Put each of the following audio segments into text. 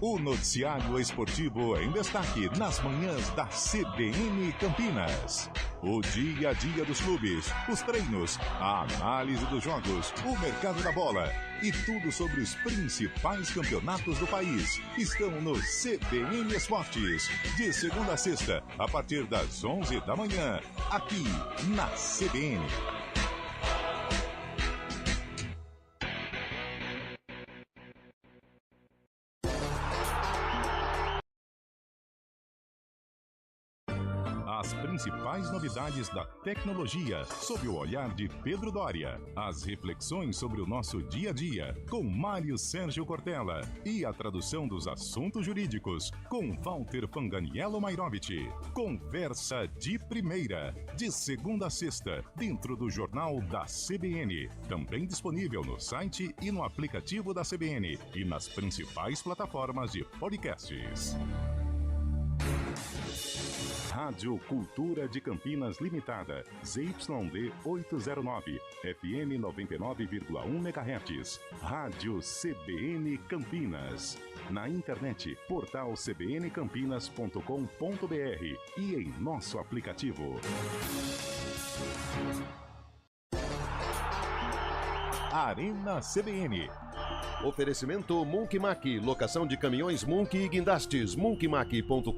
O noticiário esportivo em destaque nas manhãs da CBN Campinas. O dia a dia dos clubes, os treinos, a análise dos jogos, o mercado da bola e tudo sobre os principais campeonatos do país estão no CBN Esportes, de segunda a sexta, a partir das 11 da manhã, aqui na CBN. As principais novidades da tecnologia, sob o olhar de Pedro Doria. As reflexões sobre o nosso dia a dia, com Mário Sérgio Cortella. E a tradução dos assuntos jurídicos, com Walter Fanganiello Mairovich. Conversa de primeira, de segunda a sexta, dentro do Jornal da CBN. Também disponível no site e no aplicativo da CBN. E nas principais plataformas de podcasts. Rádio Cultura de Campinas Limitada, ZYD 809, FM 99,1 MHz. Rádio CBN Campinas. Na internet, portal cbncampinas.com.br e em nosso aplicativo. Arena CBN. Oferecimento Monkeymac, locação de caminhões Monkey e guindastes, monkeymac.com.br.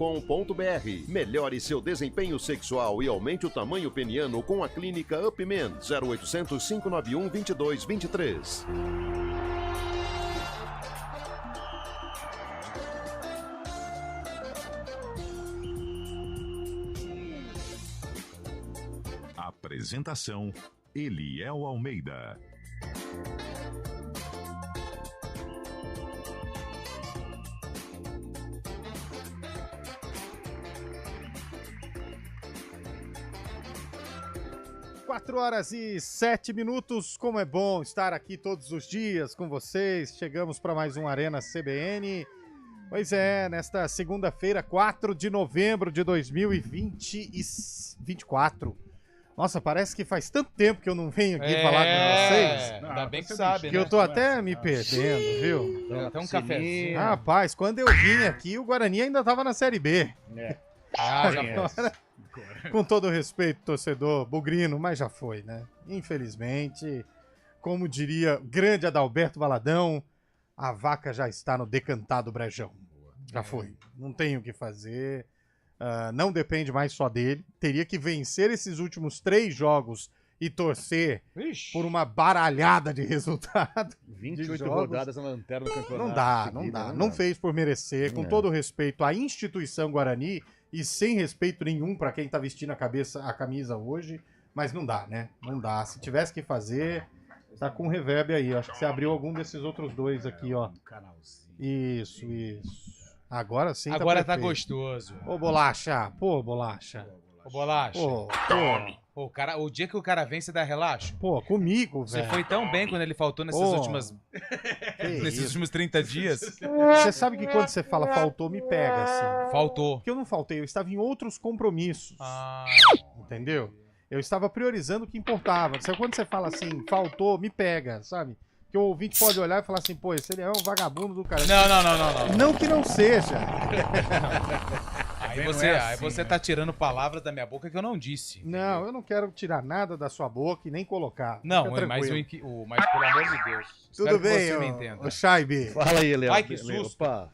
Melhore seu desempenho sexual e aumente o tamanho peniano com a clínica Upman, 0800 591 2223. Apresentação: Eliel Almeida. Quatro horas e 7 minutos, como é bom estar aqui todos os dias com vocês. Chegamos para mais um Arena CBN. Pois é, nesta segunda-feira, 4 de novembro de 2024. Nossa, parece que faz tanto tempo que eu não venho aqui falar com vocês. Ainda bem que sabe, que né? eu tô até me perdendo, viu? Até um cafezinho. Rapaz, quando eu vim aqui, o Guarani ainda tava na Série B. Já Com todo o respeito, torcedor bugrino, mas já foi, né? Infelizmente, como diria o grande Adalberto Valadão, a vaca já está no decantado brejão. Já foi. Não tem o que fazer. Não depende mais só dele. Teria que vencer esses últimos 3 jogos e torcer por uma baralhada de resultado. 28 rodadas na lanterna do campeonato. Não dá. Não fez por merecer. Com todo respeito à instituição Guarani e sem respeito nenhum para quem tá vestindo a camisa hoje, mas não dá, né? Não dá. Se tivesse que fazer, tá com reverb aí. Acho que você abriu algum desses outros dois aqui, ó. Isso. Agora sim. Agora tá gostoso. Ô, Bolacha. Pô, Bolacha. Ô, Bolacha. Pô, o dia que o cara vem, você dá relaxo? Pô, comigo, velho. Você foi tão bem quando ele faltou nesses últimos 30 dias. Você sabe que quando você fala faltou, me pega, assim. Faltou. Porque eu não faltei, eu estava em outros compromissos. Entendeu? Eu estava priorizando o que importava. Sabe quando você fala assim, faltou, me pega, sabe? Que o ouvinte pode olhar e falar assim, pô, esse ele é um vagabundo do cara. Não. Não que não seja. Aí você tá tirando palavras da minha boca que eu não disse. Não, eu não quero tirar nada da sua boca e nem colocar. Não, mas pelo amor de Deus. Tudo bem, você me entenda. o Shaibi. Fala aí, Eliel. Ai, que susto. Opa.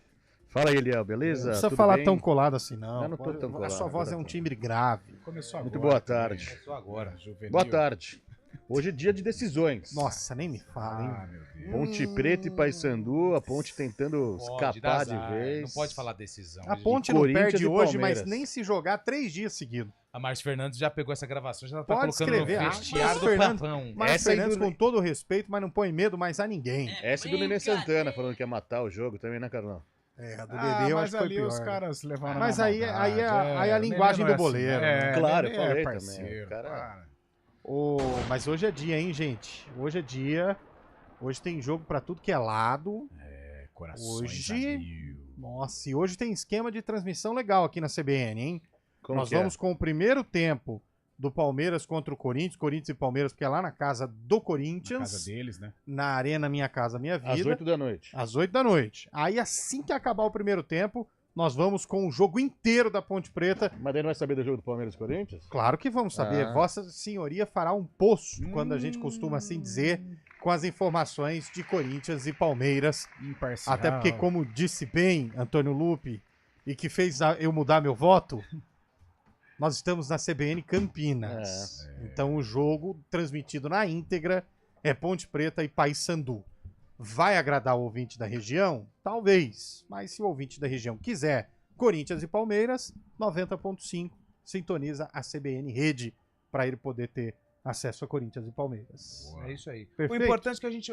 Fala aí, Eliel, beleza? Não precisa Tudo falar bem? tão colado assim, não. Eu não tô tão colado. A sua voz é um timbre grave. Começou agora. Muito boa tarde. Começou agora, juvenil. Boa tarde. Hoje é dia de decisões. Nossa, nem me fala, hein? Meu Deus. Ponte Preta e Paysandu, a Ponte tentando escapar de vez. Não pode falar decisão. A Ponte não Corinthians perde e hoje, Palmeiras. mas nem se jogar 3 dias seguidos. A Márcia Fernandes já pegou essa gravação, já tá Pode colocando escrever. no vestiário do Papão. Márcio Essa aí Fernandes, do- com todo o respeito, mas não põe medo mais a ninguém. Essa do Nenê Santana falando que ia matar o jogo também, né, Carlão? A do Dedê eu acho que foi pior. os caras levaram Mas na aí maldade, é a linguagem do boleiro, né? Claro, eu Nenê falei parceiro, também, o cara- para. Mas hoje é dia, hein, gente? Hoje é dia. Hoje tem jogo pra tudo que é lado. Corações Hoje- a mil. Nossa, e hoje tem esquema de transmissão legal aqui na CBN, hein? Como Nós que é? vamos com o primeiro tempo do Palmeiras contra o Corinthians e Palmeiras, porque é lá na casa do Corinthians. Na casa deles, né? Na Arena Minha Casa Minha Vida. Às 8 da noite. Às 8 da noite. Aí, assim que acabar o primeiro tempo, nós vamos com o jogo inteiro da Ponte Preta. Mas daí não vai saber do jogo do Palmeiras e Corinthians? Claro que vamos saber. Ah. Vossa Senhoria fará um poço, quando a gente costuma assim dizer, com as informações de Corinthians e Palmeiras. Imparcial. Até porque, como disse bem Antônio Lupe, e que fez eu mudar meu voto, nós estamos na CBN Campinas. Então o jogo transmitido na íntegra é Ponte Preta e Paysandu. Vai agradar o ouvinte da região? Talvez. Mas se o ouvinte da região quiser Corinthians e Palmeiras, 90.5 sintoniza a CBN Rede para ele poder ter acesso a Corinthians e Palmeiras. É isso aí. Perfeito. O importante é que a gente,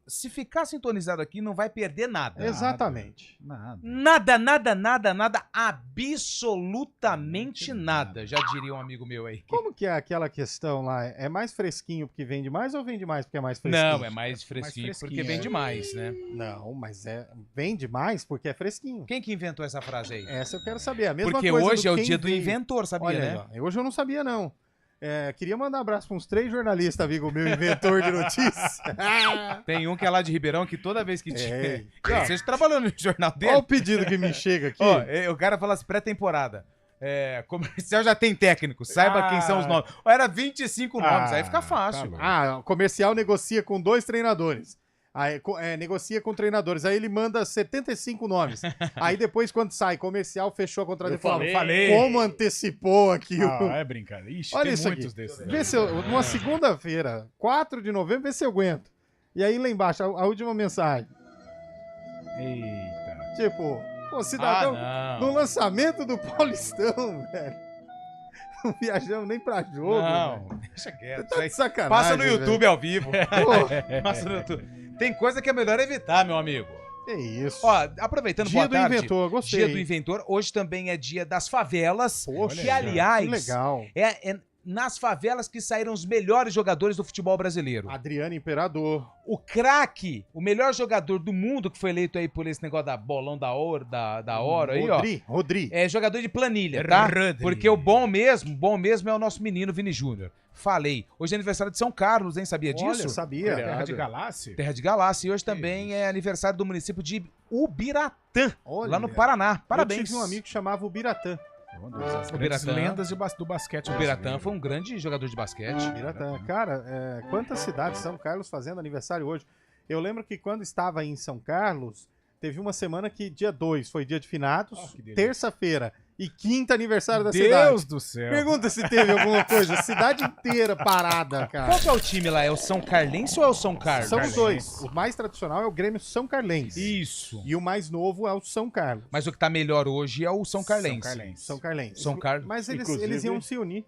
se ficar sintonizado aqui, não vai perder nada. Exatamente. Nada. Nada, absolutamente nada, já diria um amigo meu aí. Como que é aquela questão lá? É mais fresquinho porque vende mais ou vende mais porque é mais fresquinho? Não, é mais fresquinho, Mais porque fresquinho, vende mais, né? Não, mas vende mais porque é fresquinho. Quem que inventou essa frase aí? Essa eu quero saber. A mesma Porque coisa hoje é o quem dia do veio. inventor, sabia, Olha né? aí, ó, hoje eu não sabia, não. Queria mandar um abraço para uns 3 jornalistas, amigo meu, inventor de notícias. Tem um que é lá de Ribeirão que toda vez que Ei. Você trabalhou no jornal dele? Olha o pedido que me chega aqui. Ó, o cara fala assim, pré-temporada. Comercial já tem técnico, saiba quem são os nomes. Ó, era 25 nomes, aí fica fácil. tá O comercial negocia com 2 treinadores. Aí, negocia com treinadores. Aí ele manda 75 nomes. Aí depois, quando sai comercial, fechou a contratação. falei. Como antecipou aqui o... É brincadeira. Ixi, Olha tem isso muitos aqui. desses. Vê se eu, numa segunda-feira, 4 de novembro, vê se eu aguento. E aí lá embaixo, a última mensagem. Eita. Tipo, pô, cidadão, no lançamento do Paulistão, velho. Não viajamos nem pra jogo. Não, velho. deixa quieto. Tá de sacanagem. Passa no YouTube velho. ao vivo. Pô, Passa no YouTube. Tem coisa que é melhor evitar, meu amigo. que isso. Ó, aproveitando, Dia boa do tarde. Inventor, gostei. Dia do Inventor. Hoje também é dia das favelas. Poxa, que, aliás, que legal. é nas favelas que saíram os melhores jogadores do futebol brasileiro. Adriano Imperador. O craque, o melhor jogador do mundo que foi eleito aí por esse negócio da bolão da hora, da hora aí, ó. Rodri. É jogador de planilha, tá? Rodri. Porque o bom mesmo é o nosso menino Vini Júnior. Falei. Hoje é aniversário de São Carlos, hein? Sabia disso? Olha, sabia. Terra de Galáxia? Terra de Galáxia. E hoje também é aniversário do município de Ubiratã, Olha. lá no Paraná. Parabéns. Eu tive um amigo que chamava Ubiratã. Uma das O grandes Biratã. lendas do basquete. O Ubiratã brasileiro. foi um grande jogador de basquete. Ubiratã. Cara, quantas cidades São Carlos fazendo aniversário hoje? Eu lembro que quando estava em São Carlos, teve uma semana que dia 2 foi dia de finados, que delícia. terça-feira e quinta aniversário da cidade. Deus do céu. Pergunta se teve alguma coisa. Cidade inteira parada, cara. Qual que é o time lá? É o São Carlense ou é o São Carlos? São os dois. O mais tradicional é o Grêmio São Carlense. Isso. E o mais novo é o São Carlos. Mas o que tá melhor hoje é o São Carlense. São Carlense. São Carlos. Mas eles Inclusive- iam se unir.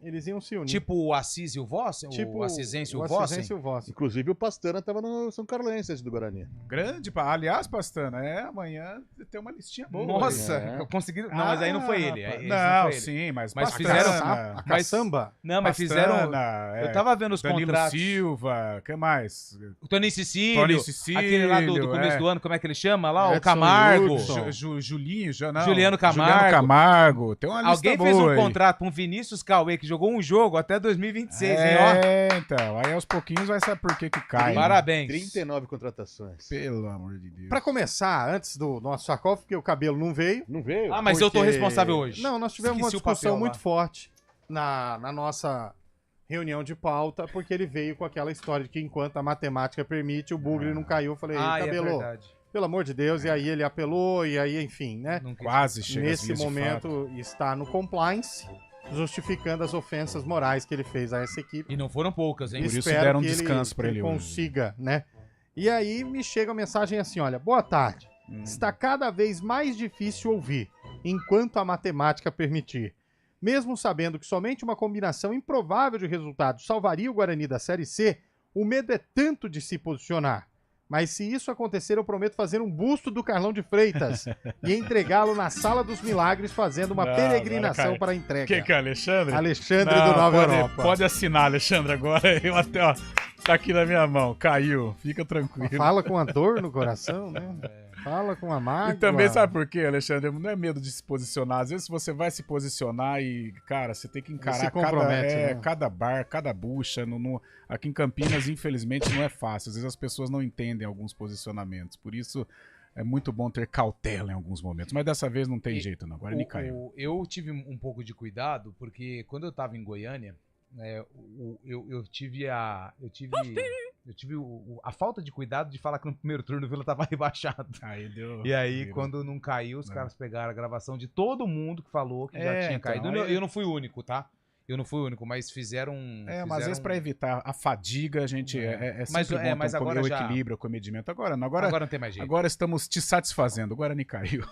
Eles iam se unir. Tipo o Assis e o Vossen? Tipo o Assisense e o o Vossen? Assisense e o Vossen. Inclusive o Pastana tava no São Carlense antes do Guarani. Grande. Aliás, Pastana, amanhã tem uma listinha boa. Nossa, É. eu consegui... Não, mas aí não foi ele. rapaz. Esse Não, foi ele. sim, mas Mas Pastana, fizeram A caçamba. Não, mas Pastana, fizeram... Eu tava vendo os Danilo contratos. Silva, que mais? O Toninho Cecílio. Toninho Cecílio, Aquele lá do começo é. do ano, como é que ele chama lá? Edson O Camargo. Hudson. Julinho, Juliano Camargo. Juliano Camargo. Tem uma lista Alguém boa fez um aí. contrato com o Vinícius Cauê, que jogou um jogo até 2026, hein? Ó, Então. Aí aos pouquinhos vai saber por que cai. né? parabéns. 39 contratações. Pelo amor de Deus. Pra começar, antes do nosso sacof, porque o cabelo não veio. Não veio? Ah, mas eu tô porque- responsável hoje. Não, nós tivemos Esqueci uma o papel discussão lá. muito forte na nossa reunião de pauta, porque ele veio com aquela história de que enquanto a matemática permite, o bugre não caiu. Eu falei, Ah, é cabelo, verdade. pelo amor de Deus, e aí ele apelou, e aí, enfim, né? Não quis. Quase chega às Nesse vias de fato. momento está no compliance, justificando as ofensas morais que ele fez a essa equipe. E não foram poucas, hein? Por isso Espero deram um que descanso pra que ele hoje. consiga, né? E aí me chega a mensagem assim, olha, boa tarde. Está cada vez mais difícil ouvir, enquanto a matemática permitir. Mesmo sabendo que somente uma combinação improvável de resultados salvaria o Guarani da Série C, o medo é tanto de se posicionar. Mas se isso acontecer, eu prometo fazer um busto do Carlão de Freitas e entregá-lo na Sala dos Milagres, fazendo uma Não, peregrinação agora cai. para a entrega. Que é, Alexandre? Alexandre Não, do Nova pode, Europa. pode assinar, Alexandre, agora. Eu até, ó, Tá aqui na minha mão, caiu, fica tranquilo. Fala com a dor no coração, né? Fala com a mágoa. E também sabe por quê, Alexandre? Não é medo de se posicionar. Às vezes você vai se posicionar e, cara, você tem que encarar né? cada bar, cada bucha. Aqui em Campinas, infelizmente, não é fácil. Às vezes as pessoas não entendem alguns posicionamentos. Por isso, é muito bom ter cautela em alguns momentos. Mas dessa vez não tem jeito, não. Agora ele caiu. Eu tive um pouco de cuidado, porque quando eu tava em Goiânia, eu tive a falta de cuidado de falar que no primeiro turno o Vila tava rebaixado. E aí, quando não caiu, os caras pegaram a gravação de todo mundo que falou que já tinha caído. Eu não fui o único, tá? Eu não fui o único, mas fizeram... mas às vezes pra evitar a fadiga, a gente sempre bom mas agora o equilíbrio, o comedimento. Agora não, agora não tem mais jeito. Agora estamos te satisfazendo. O Guarani caiu.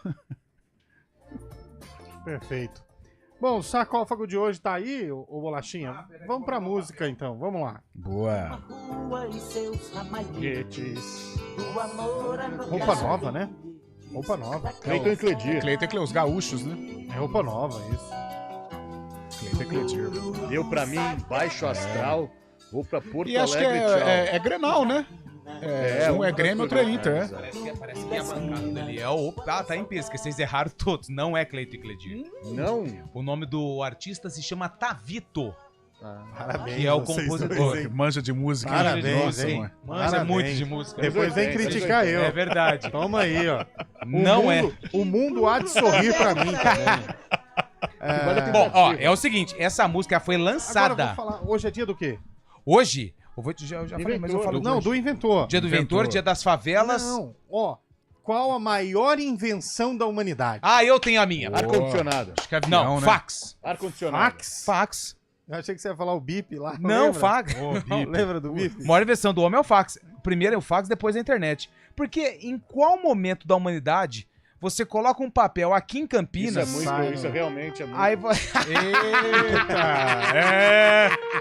Perfeito. Bom, o sarcófago de hoje tá aí, ô Bolachinha. Vamos pra música, então. Vamos lá. Boa. Roupa nova, né? Roupa nova. Cleiton e Cledir. Cleiton e Cledir, os gaúchos, né? É roupa nova, isso. Cleiton e Cledir. Deu pra mim, baixo astral. Vou pra Porto E acho que Alegre, tchau. é Grenal, né? Um é Grêmio, outro é Inter, Parece que a bancada dele tá em pesca. Vocês erraram todos. Não é Cleiton e Cledir. Não? O nome do artista se chama Tavito. Parabéns. Que é o vocês compositor. dois, hein? Manja de música. Parabéns, Nossa, hein? mano. Manja Parabéns. muito de música. Depois vem criticar eu. É verdade. Toma aí, ó. Não O mundo há de sorrir pra mim também. Bom, ó, é o seguinte. Essa música foi Agora lançada eu vou falar. Hoje é dia do quê? hoje. Já falei, mas eu falo Não, do inventor. Dia do inventor, dia das favelas. Não, ó. Qual a maior invenção da humanidade? Ah, eu tenho a minha. Ar-condicionado. Acho que é avião, Não, né? fax. Ar-condicionado. Fax. Eu achei que você ia falar o bip lá. Não, lembra? fax. Não, lembra do bip? A maior invenção do homem é o fax. Primeiro é o fax, depois é a internet. Porque em qual momento da humanidade você coloca um papel aqui em Campinas... Isso realmente é muito... Aí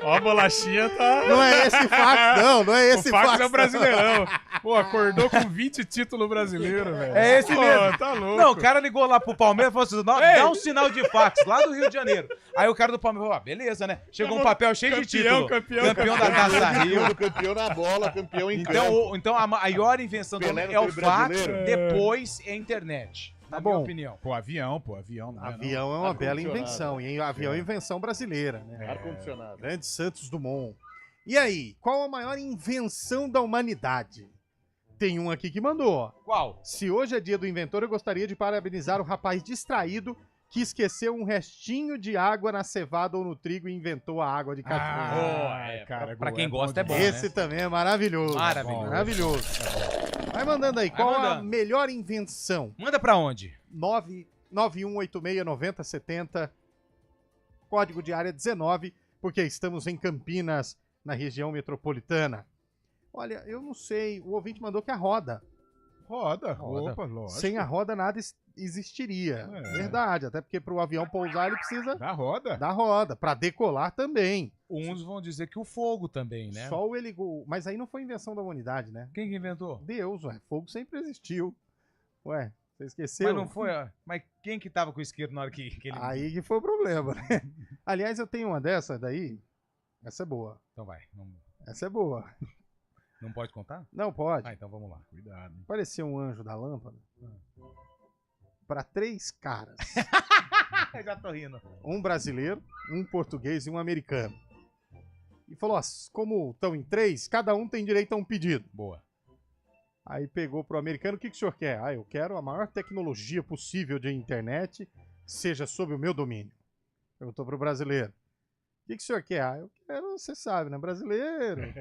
Ó, a bolachinha tá... Não é esse fax, não é esse O fax fax. é o brasileirão. Pô, acordou com 20 títulos brasileiros, velho. É esse mesmo. Tá louco. Não, o cara ligou lá pro Palmeiras e falou assim, dá um sinal de fax, lá do Rio de Janeiro. Aí o cara do Palmeiras falou, beleza, né? Chegou um papel cheio de título. Campeão da Taça Rio. Campeão na bola, campeão em campo. Então a maior invenção do Pelé homem não é o foi fax, brasileiro? depois é a internet. Na minha bom. opinião. Pô, avião. Não é, Avião é uma bela Ar-condicionado. invenção. E avião é invenção brasileira, né? Ar-condicionado. Grande Santos Dumont. E aí, qual a maior invenção da humanidade? Tem um aqui que mandou, ó. Qual? Se hoje é dia do inventor, eu gostaria de parabenizar o rapaz distraído que esqueceu um restinho de água na cevada ou no trigo e inventou a água de cachoeira. Cara, pra quem é gosta é bom, Esse né? também é maravilhoso. Maravilhoso. Maravilhoso. Vai mandando aí, Vai qual a mandando. melhor invenção? Manda pra onde? 991869070, código de área 19, porque estamos em Campinas, na região metropolitana. Olha, eu não sei, o ouvinte mandou que a roda. Roda. Roda. Opa, lógico. Sem a roda nada existiria. É. Verdade, até porque para o avião pousar ele precisa Da roda. da roda, para decolar também. Uns vão dizer que o fogo também, né? Só o heligo... Mas aí não foi invenção da humanidade, né? Quem que inventou? Deus, ué, fogo sempre existiu. Ué, você esqueceu? Mas não foi, ó. Mas quem que tava com o isqueiro na hora que ele... Aí que foi o problema, né? Aliás, eu tenho uma dessa daí. Essa é boa. Então vai. Essa é boa. Não pode contar? Não pode. Ah, então vamos lá. Cuidado. Parecia um anjo da lâmpada. Para 3 caras. Eu já tô rindo. Um brasileiro, um português e um americano. E falou, ó, como estão em 3, cada um tem direito a um pedido. Boa. Aí pegou pro americano, o que o senhor quer? Ah, eu quero a maior tecnologia possível de internet, seja sob o meu domínio. Perguntou pro brasileiro. O que o senhor quer? Ah, eu quero, você sabe, né? Brasileiro.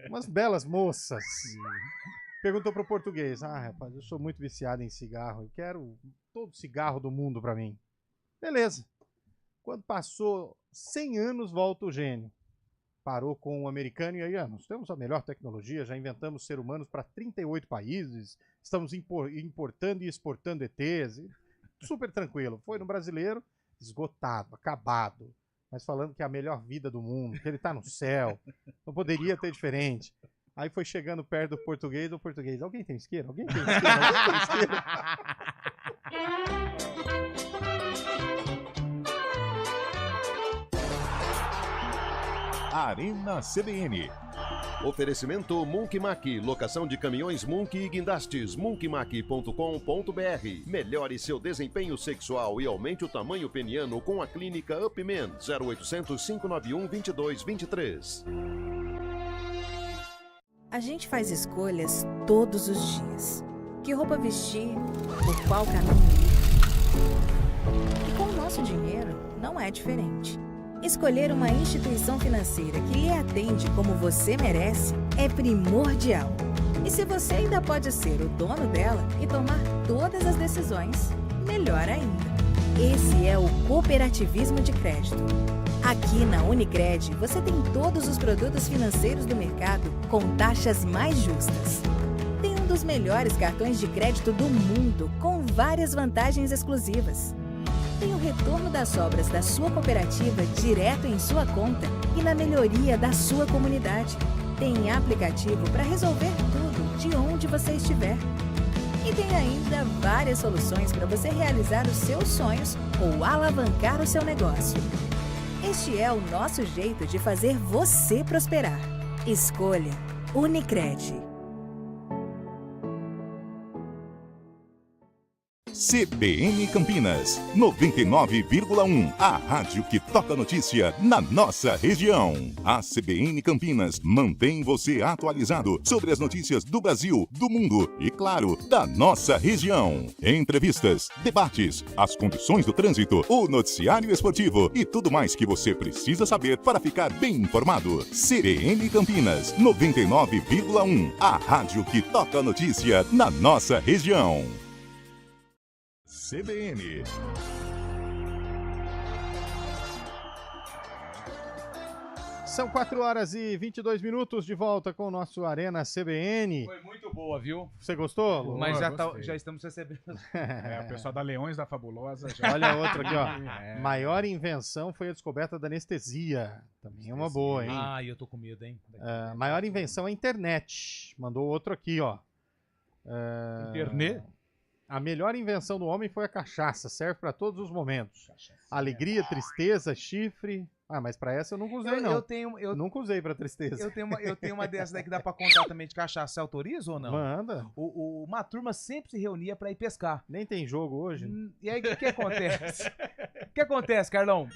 Umas belas moças. Perguntou pro português. Ah, rapaz, eu sou muito viciado em cigarro. Eu quero todo cigarro do mundo pra mim. Beleza. Quando passou 100 anos, volta o gênio. Parou com o americano e aí, nós temos a melhor tecnologia, já inventamos ser humanos para 38 países, estamos importando e exportando ETs. Super tranquilo. Foi no brasileiro, esgotado, acabado. Mas falando que é a melhor vida do mundo, que ele tá no céu, não poderia ter diferente. Aí foi chegando perto do português, alguém tem isqueiro? Alguém tem isqueiro? Alguém tem isqueiro? Arena CBN. Oferecimento Munk Mack, locação de caminhões Munk e guindastes, munkmack.com.br. Melhore seu desempenho sexual e aumente o tamanho peniano com a clínica Upman, 0800 591 2223. A gente faz escolhas todos os dias. Que roupa vestir, por qual caminho ir. E com o nosso dinheiro, não é diferente. Escolher uma instituição financeira que lhe atende como você merece é primordial. E se você ainda pode ser o dono dela e tomar todas as decisões, melhor ainda. Esse é o cooperativismo de crédito. Aqui na Unicred, você tem todos os produtos financeiros do mercado com taxas mais justas. Tem um dos melhores cartões de crédito do mundo, com várias vantagens exclusivas. Tem o retorno das obras da sua cooperativa direto em sua conta e na melhoria da sua comunidade. Tem aplicativo para resolver tudo de onde você estiver. E tem ainda várias soluções para você realizar os seus sonhos ou alavancar o seu negócio. Este é o nosso jeito de fazer você prosperar. Escolha Unicred. CBN Campinas, 99,1. A rádio que toca notícia na nossa região. A CBN Campinas mantém você atualizado sobre as notícias do Brasil, do mundo e, claro, da nossa região. Entrevistas, debates, as condições do trânsito, o noticiário esportivo e tudo mais que você precisa saber para ficar bem informado. CBN Campinas, 99,1. A rádio que toca notícia na nossa região. CBN. São 4 horas e 22 minutos de volta com o nosso Arena CBN. Foi muito boa, viu? Você gostou, Lu? Mas já estamos recebendo. O pessoal da Leões da Fabulosa já... Olha outra aqui, ó. Maior invenção foi a descoberta da anestesia. Também é uma boa, hein? Ah, eu tô com medo, hein? Maior invenção é a internet. Mandou outro aqui, ó. Internet? A melhor invenção do homem foi a cachaça. Serve para todos os momentos. Alegria, tristeza, chifre. Ah, mas para essa eu nunca usei, não. Eu nunca usei para tristeza. Eu tenho uma dessas daí que dá para contar também de cachaça. Você autoriza ou não? Manda. Uma turma sempre se reunia para ir pescar. Nem tem jogo hoje. E aí, o que acontece? O que acontece, Carlão?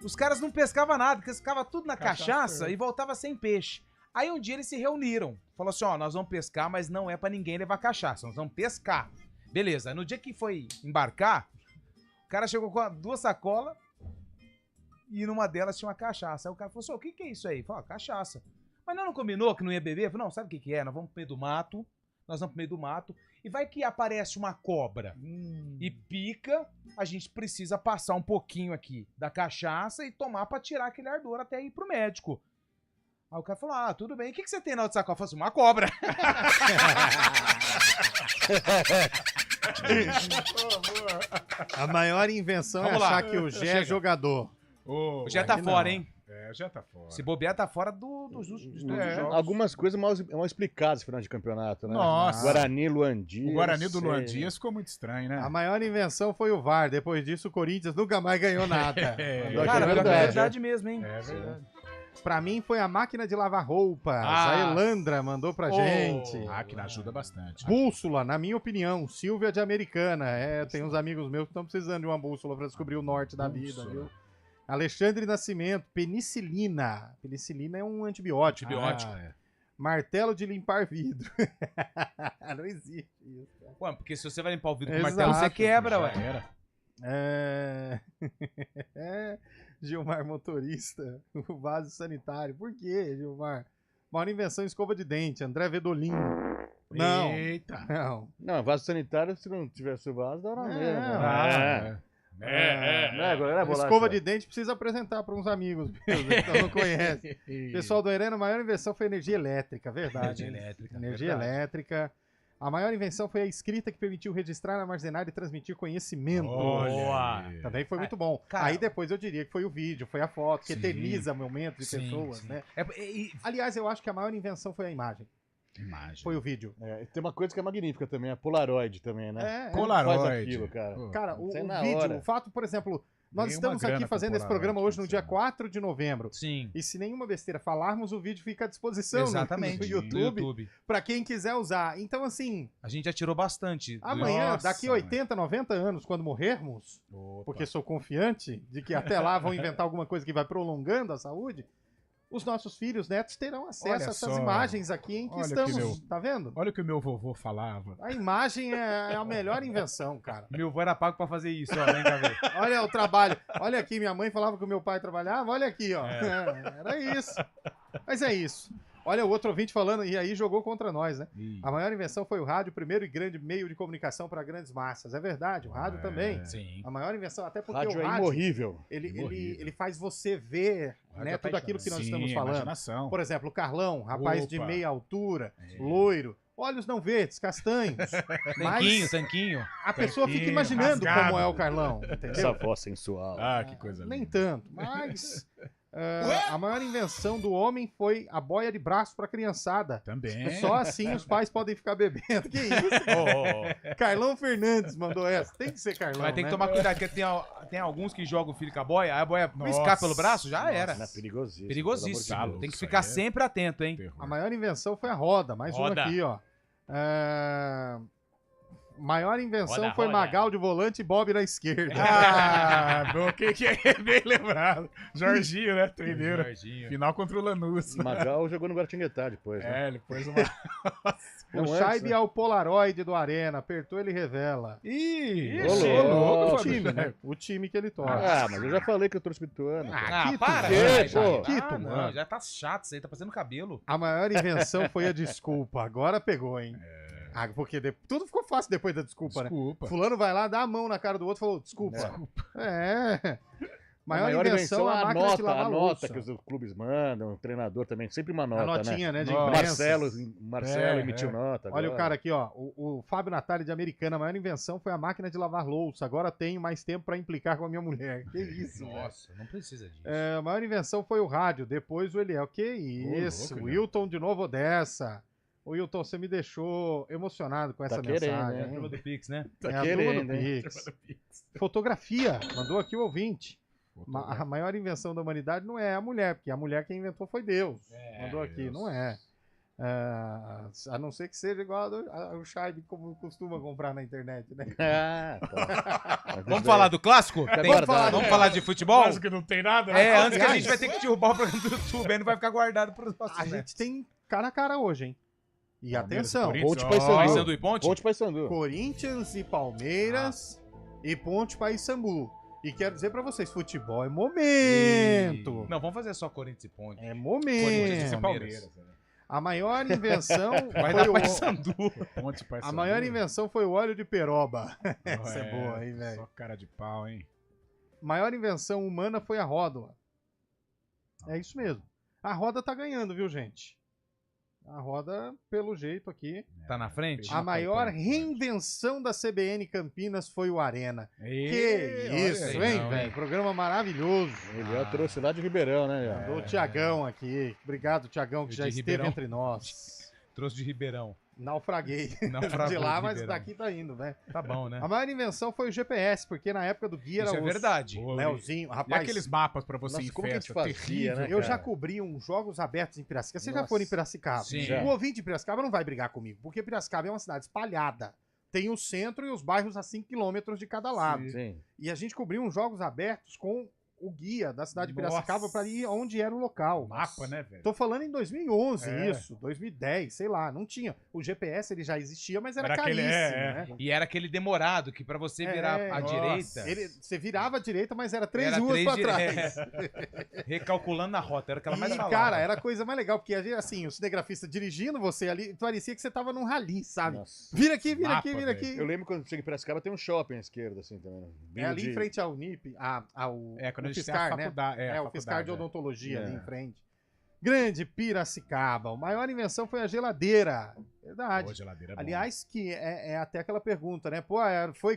Os caras não pescavam nada, pescavam tudo na cachaça e voltava sem peixe. Aí um dia eles se reuniram. Falou assim, ó, nós vamos pescar, mas não é pra ninguém levar cachaça. Nós vamos pescar. Beleza. No dia que foi embarcar, o cara chegou com 2 sacolas e numa delas tinha uma cachaça. Aí o cara falou assim, o que é isso aí? Falou, cachaça. Mas não combinou que não ia beber? Falei, não, sabe o que é? Nós vamos pro meio do mato. Nós vamos pro meio do mato. E vai que aparece uma cobra e pica, a gente precisa passar um pouquinho aqui da cachaça e tomar pra tirar aquele ardor até ir pro médico. Aí o cara falou, tudo bem. O que você tem na outra sacola? Eu falei assim, uma cobra. A maior invenção é achar que o Gé é jogador. O Gé tá fora, hein? Já tá fora. Se bobear, tá fora dos jogos. Algumas coisas mal explicadas no final de campeonato, né? Nossa. Guarani, Luan Dias. O Guarani do Luan Dias ficou muito estranho, né? A maior invenção foi o VAR. Depois disso, o Corinthians nunca mais ganhou nada. Cara, é verdade mesmo, hein? É verdade. Pra mim foi a máquina de lavar roupas. A Elandra mandou pra gente. A máquina ajuda bastante. Bússola, na minha opinião. Silvia de Americana. Tem uns amigos meus que estão precisando de uma bússola pra descobrir o norte da vida, viu? Alexandre Nascimento, penicilina. Penicilina é um antibiótico. Martelo de limpar vidro. Não existe isso. Cara. Ué, porque se você vai limpar o vidro com martelo, você quebra, ué. Gilmar motorista, o vaso sanitário. Por quê, Gilmar? Maior invenção, escova de dente. André Vedolin. Não. Eita. Não, vaso sanitário, se não tivesse o vaso, dá na mesma. Escova de dente precisa apresentar para uns amigos meus que não conhecem. Pessoal do Arena, a maior invenção foi energia elétrica, verdade. Energia elétrica. A maior invenção foi a escrita que permitiu registrar, armazenar e transmitir conhecimento. Boa! Também foi muito bom. Cara, aí depois eu diria que foi o vídeo, foi a foto, que eterniza momentos de pessoas, né? Aliás, eu acho que a maior invenção foi a imagem. Foi o vídeo. Tem uma coisa que é magnífica também, a Polaroid também, né? Polaroid. Faz aquilo, cara. Cara, o vídeo, o fato, por exemplo, Nós estamos aqui fazendo esse programa hoje no dia 4 de novembro. Sim. E se nenhuma besteira falarmos, o vídeo fica à disposição no YouTube. Pra quem quiser usar. Então, assim... A gente já tirou bastante. Amanhã, daqui 80, 90 anos, quando morrermos, porque sou confiante de que até lá vão inventar alguma coisa que vai prolongando a saúde, os nossos filhos, netos, terão acesso a essas imagens aqui em que estamos, tá vendo? Olha o que o meu vovô falava. A imagem é a melhor invenção, cara. Meu avô era pago pra fazer isso, ó, vem cá ver. Olha o trabalho. Olha aqui, minha mãe falava que o meu pai trabalhava, olha aqui, ó. Era isso. Mas é isso. Olha o outro ouvinte falando, e aí jogou contra nós, né? A maior invenção foi o rádio, o primeiro e grande meio de comunicação para grandes massas. É verdade, o rádio também. Sim. A maior invenção, até porque Rádio o rádio... é imorrível. Ele faz você ver, né, tudo aquilo que nós estamos falando. Imaginação. Por exemplo, o Carlão, rapaz de meia altura, loiro, olhos não verdes, castanhos. Tanquinho. A pessoa fica imaginando como é o Carlão, entendeu? Essa voz sensual. Ah, que coisa linda. Nem tanto, mas... a maior invenção do homem foi a boia de braço pra criançada. Também. Só assim os pais podem ficar bebendo. Que isso? Carlão Fernandes mandou essa. Tem que ser Carlão, Mas tem que né? tomar cuidado, porque tem alguns que jogam o filho com a boia, aí a boia escapa pelo braço, já era. É perigosíssimo. Perigosíssimo. pelo amor de Tem que Deus. ficar sempre atento, hein? A maior invenção foi a roda. Mais uma aqui, ó. Maior invenção foi Magal de volante e Bob na esquerda. Bom, que é bem lembrado. Jorginho, né? Treineiro. Jorginho. Final contra o Lanús. Magal jogou no Guaratinguetá depois, né? Ele pôs uma... O Scheibe é o Polaroid do Arena. Apertou, ele revela. Ih, O louco, time, né? O time que ele torce. Ah, mas eu já falei que eu trouxe Pituano. Quito, para, velho. pô. Quito, não, mano. já tá chato isso aí, tá fazendo cabelo. A maior invenção foi a desculpa. Agora pegou, hein? Porque tudo ficou fácil depois da desculpa, né? Fulano vai lá, dá a mão na cara do outro e falou, desculpa. Maior invenção é a máquina de lavar a louça. nota que os clubes mandam, o treinador também, sempre uma nota, A notinha, né? De Marcelo emitiu nota. Olha agora. o cara aqui, ó. O Fábio Natali de Americana, a maior invenção foi a máquina de lavar louça. Agora tenho mais tempo pra implicar com a minha mulher. Que isso, Nossa, não precisa disso. a maior invenção foi o rádio, depois o Eliel. Que isso, o Wilton de Novo Odessa. Ô, Wilton, você me deixou emocionado com essa querendo, mensagem. né? hein? Turma do Pix, né? Tá a turma querendo, do hein? Pix. Fotografia, mandou aqui o ouvinte. A maior invenção da humanidade não é a mulher, porque a mulher quem inventou foi Deus. Mandou aqui, Deus. não é. A não ser que seja igual ao Scheibe, como costuma comprar na internet, né? Tá. Vamos falar do clássico? Vamos falar de futebol? Quase que não tem nada, né? Antes que a gente vai ter que derrubar o programa do YouTube, aí não vai ficar guardado pros nossos A gente tem cara a cara hoje, hein? E atenção, Ponte Paysandu Paysandu. e Ponte? Ponte Paysandu. Corinthians e Palmeiras e Ponte Paysandu. E quero dizer pra vocês, futebol é momento. Não, vamos fazer só Corinthians e Ponte. É Corinthians e momento. Palmeiras. A maior invenção Vai foi dar o... Paysandu. Ponte Paysandu. A maior invenção foi o óleo de peroba. Essa é boa, hein, velho? Só cara de pau, hein? Maior invenção humana foi a roda. É isso mesmo. A roda tá ganhando, viu, gente? A roda, pelo jeito aqui. Tá na frente? A maior reinvenção da CBN Campinas foi o Arena. Que Que isso, aí, hein, não, velho? Programa maravilhoso. Ele já trouxe lá de Ribeirão, né? Mandou o Tiagão aqui. Obrigado, Tiagão, que De já esteve Ribeirão. entre nós. Trouxe de Ribeirão. Naufraguei Naufragou de lá, de mas Ribeirão. daqui tá indo, né? Tá bom, né? A maior invenção foi o GPS, porque na época do guia Isso era é o verdade. Leozinho. E Rapaz, aqueles mapas pra você Nossa, ir em como que a gente festa, fazia, terrível. né? eu já cara? cobri uns jogos abertos em Piracicaba. Vocês já Nossa. foram em Piracicaba? Sim. Já. O ouvinte de Piracicaba não vai brigar comigo, porque Piracicaba é uma cidade espalhada. Tem o centro e os bairros a 5 quilômetros de cada lado. Sim. E a gente cobriu uns jogos abertos com o guia da cidade de Nossa. Piracicaba para ir onde era o local. Mapa, né, velho? Tô falando em 2011, É. isso, 2010, sei lá, não tinha. O GPS ele já existia, mas era Era aquele- caríssimo, né? E era aquele demorado, que pra você virar à nossa. direita... Você virava à direita, mas era 3 Era ruas 3 pra de- trás. Recalculando na rota, era o que ela mais E, falava. cara, era a coisa mais legal, porque assim, o cinegrafista dirigindo você ali, parecia que você tava num rally, sabe? Nossa. Vira aqui, vira Mapa, aqui, vira velho. aqui. Eu lembro quando chega em Piracicaba tem um shopping à esquerda, assim, também. É ali em frente ao NIP, ao Quando a o gente tem a Fiscar, né? faculdade. É, o Fiscar de é. Odontologia ali É. em frente. Grande Piracicaba. A maior invenção foi a geladeira. Verdade. Pô, geladeira é bom. Aliás, que é até aquela pergunta, né? Pô,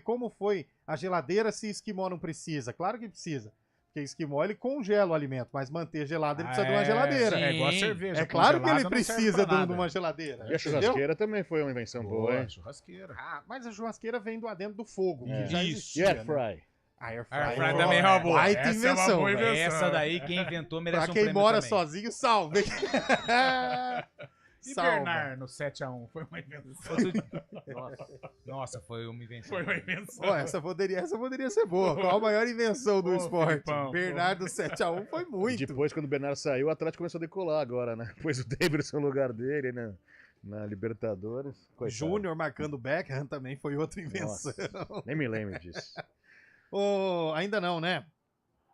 como foi a geladeira se esquimó não precisa? Claro que precisa. Porque esquimó, ele congela o alimento, mas manter gelado, ele precisa de uma geladeira. É igual a Sim. cerveja. É claro que ele congelada não serve precisa pra de nada. uma geladeira. E a entendeu? churrasqueira também foi uma invenção boa, hein? Churrasqueira. Ah, mas a churrasqueira vem do adentro do fogo, É. que já Isso. existia, E air né? fry. Air Fryer também é uma boa. Baita invenção. Essa daí, quem inventou merece Pra um quem prêmio mora também. sozinho, salve. E Salva. Bernard no 7x1 foi uma invenção. Nossa, foi uma invenção. Foi uma invenção. Ó, essa poderia ser boa. Qual a maior invenção do Ô, esporte? Filipão. Bernardo 7x1 foi muito. Depois, quando o Bernardo saiu, o Atlético começou a decolar agora, né? Pôs o Davidson no lugar dele, né? Na Libertadores. Coitado. Júnior marcando o Beckham também foi outra invenção. Nossa, nem me lembro disso. Ainda não, né?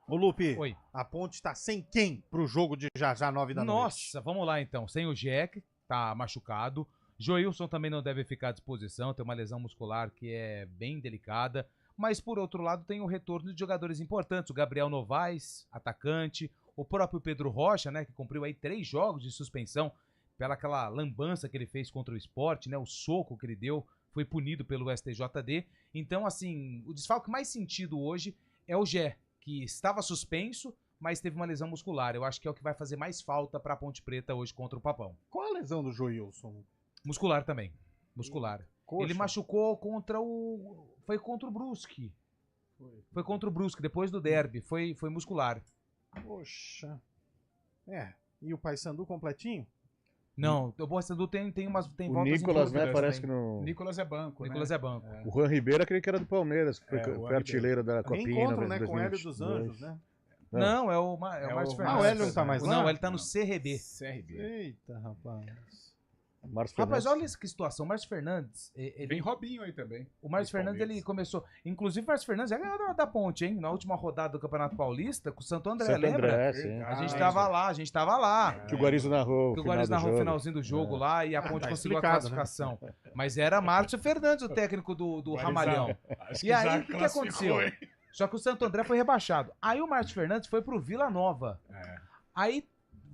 Ô, Lupe, Oi. a Ponte tá sem quem pro jogo de já 9 da noite? Nossa, vamos lá então. Sem o Jack, tá machucado. Joilson também não deve ficar à disposição, tem uma lesão muscular que é bem delicada. Mas por outro lado tem o retorno de jogadores importantes, o Gabriel Novaes, atacante, o próprio Pedro Rocha, né, que cumpriu aí 3 jogos de suspensão pela aquela lambança que ele fez contra o Sport, né, o soco que ele deu, foi punido pelo STJD. Então, assim, o desfalque mais sentido hoje é o Gé, que estava suspenso, mas teve uma lesão muscular. Eu acho que é o que vai fazer mais falta para a Ponte Preta hoje contra o Papão. Qual a lesão do Joilson? Muscular também. Muscular. Coxa? Ele machucou contra o... Foi contra o Brusque. Foi contra o Brusque, depois do derby. Foi muscular. Poxa. E o Paysandu completinho? Não, o Paysandu tem O voltas Nicolas, né? incluídas Parece também. que no... O Nicolas é banco, O Nicolas é banco. O Juan Ribeiro, aquele que era do Palmeiras, que foi, o foi artilheiro da Copinha. Reencontro, né? Com o 2022. Hélio dos Anjos, né? Não, é o Márcio Fernandes. o Hélio não tá mais lá? Não, ele tá no CRB. CRB. Eita, rapaz. Márcio Rapaz, Fernandes. olha que situação. O Márcio Fernandes, Vem Robinho aí também. o Márcio Fernandes, ele começou... Inclusive, o Márcio Fernandes é ganhador da Ponte, hein? Na última rodada do Campeonato Paulista, com o Santo André, Santo lembra? André, sim. A gente tava lá. Que o Guarizo narrou Que o final Guarani do narrou o jogo. finalzinho do jogo lá e a Ponte tá conseguiu a explicado, classificação. Mas era Márcio Fernandes, o técnico do Ramalhão. Acho E aí, já o que classificou, aconteceu? hein? Só que o Santo André foi rebaixado. Aí o Márcio Fernandes foi pro Vila Nova. Aí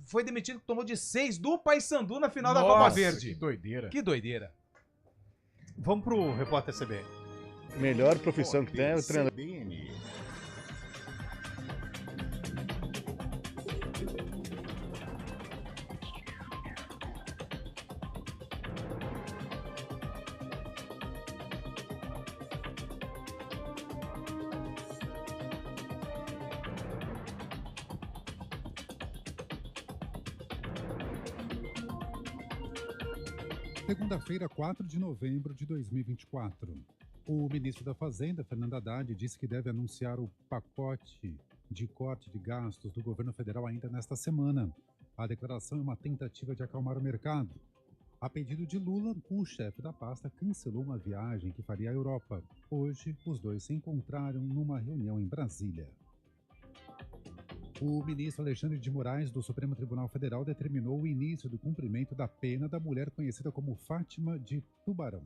foi demitido, tomou de 6 do Paysandu na final da Copa Nossa, Verde. que doideira. Que doideira. Vamos pro repórter CB. Melhor profissão que tem é o treinador. CBN. Segunda-feira, 4 de novembro de 2024. O ministro da Fazenda, Fernando Haddad, disse que deve anunciar o pacote de corte de gastos do governo federal ainda nesta semana. A declaração é uma tentativa de acalmar o mercado. A pedido de Lula, o chefe da pasta cancelou uma viagem que faria à Europa. Hoje, os dois se encontraram numa reunião em Brasília. O ministro Alexandre de Moraes, do Supremo Tribunal Federal, determinou o início do cumprimento da pena da mulher conhecida como Fátima de Tubarão.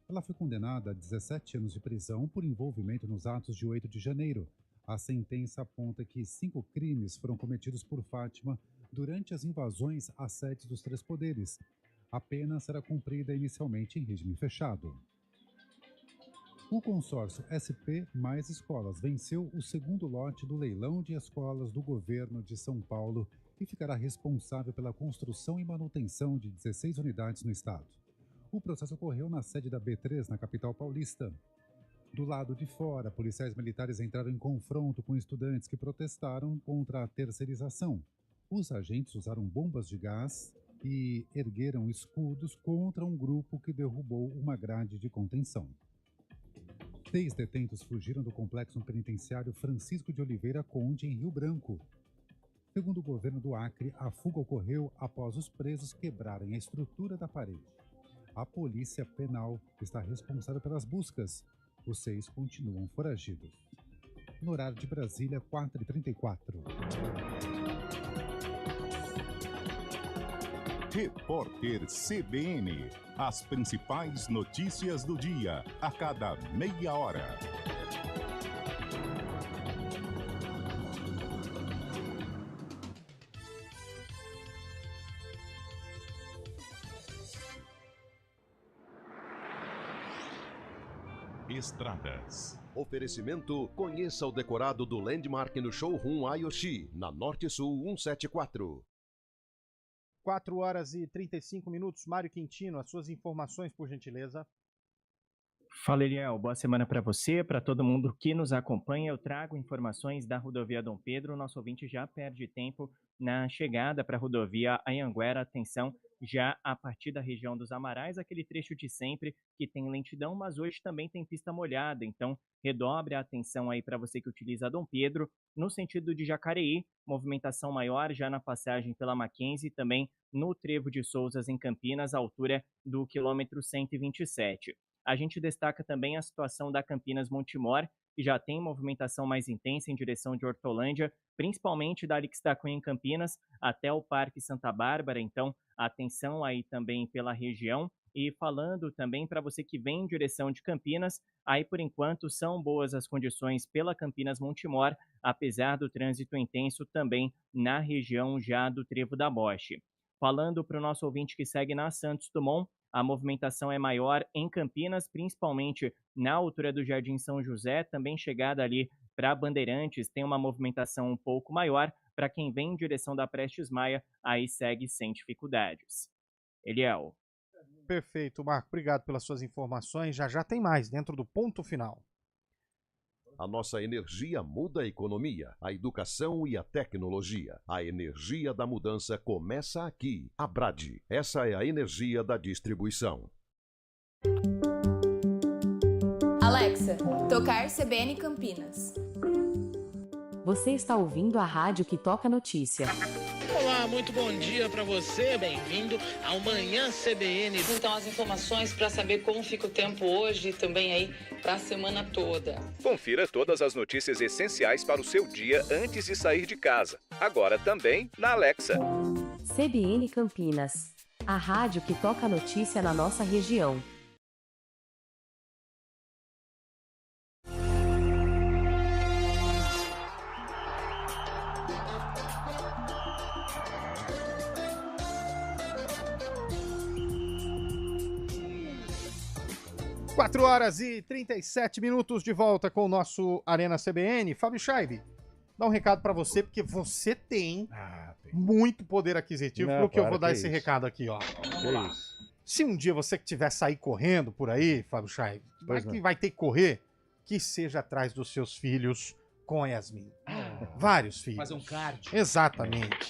Ela foi condenada a 17 anos de prisão por envolvimento nos atos de 8 de janeiro. A sentença aponta que 5 crimes foram cometidos por Fátima durante as invasões às sedes dos 3 poderes. A pena será cumprida inicialmente em regime fechado. O consórcio SP Mais Escolas venceu o segundo lote do leilão de escolas do governo de São Paulo e ficará responsável pela construção e manutenção de 16 unidades no estado. O processo ocorreu na sede da B3, na capital paulista. Do lado de fora, policiais militares entraram em confronto com estudantes que protestaram contra a terceirização. Os agentes usaram bombas de gás e ergueram escudos contra um grupo que derrubou uma grade de contenção. 6 detentos fugiram do complexo penitenciário Francisco de Oliveira Conde, em Rio Branco. Segundo o governo do Acre, a fuga ocorreu após os presos quebrarem a estrutura da parede. A polícia penal está responsável pelas buscas. Os 6 continuam foragidos. No horário de Brasília, 4h34. Repórter CBN. As principais notícias do dia, a cada meia hora. Estradas. Oferecimento: conheça o decorado do Landmark no Showroom Ayoshi, na Norte Sul 174. 4 horas e 35 minutos. Mário Quintino, as suas informações, por gentileza. Fala, Eliel. Boa semana para você, para todo mundo que nos acompanha. Eu trago informações da rodovia Dom Pedro. O nosso ouvinte já perde tempo na chegada para a rodovia Anhanguera. Atenção, já a partir da região dos Amarais, aquele trecho de sempre que tem lentidão, mas hoje também tem pista molhada. Então, redobre a atenção aí para você que utiliza a Dom Pedro. No sentido de Jacareí, movimentação maior já na passagem pela Mackenzie e também no Trevo de Souzas, em Campinas, à altura do quilômetro 127. A gente destaca também a situação da Campinas Montemor, que já tem movimentação mais intensa em direção de Hortolândia, principalmente da Alix da Cunha em Campinas até o Parque Santa Bárbara. Então, atenção aí também pela região. E falando também para você que vem em direção de Campinas, aí por enquanto são boas as condições pela Campinas Montemor, apesar do trânsito intenso também na região já do Trevo da Boche. Falando para o nosso ouvinte que segue na Santos Dumont, a movimentação é maior em Campinas, principalmente na altura do Jardim São José, também chegada ali para Bandeirantes, tem uma movimentação um pouco maior. Para quem vem em direção da Prestes Maia, aí segue sem dificuldades. Eliel. Perfeito, Marco. Obrigado pelas suas informações. Já tem mais dentro do ponto final. A nossa energia muda a economia, a educação e a tecnologia. A energia da mudança começa aqui. A Brade. Essa é a energia da distribuição. Alexa, tocar CBN Campinas. Você está ouvindo a rádio que toca notícia. Olá, muito bom dia para você, bem-vindo ao Manhã CBN. Então, as informações para saber como fica o tempo hoje e também aí para a semana toda. Confira todas as notícias essenciais para o seu dia antes de sair de casa. Agora também na Alexa. CBN Campinas, a rádio que toca notícia na nossa região. Quatro horas e 37 minutos de volta com o nosso Arena CBN. Fábio Scheibe, dá um recado pra você, porque você tem muito poder aquisitivo, porque eu vou dar esse recado aqui, ó. Se um dia você que tiver sair correndo por aí, Fábio Scheibe, vai ter que correr, que seja atrás dos seus filhos com a Yasmin. Vários filhos. Fazer um cardio. Exatamente.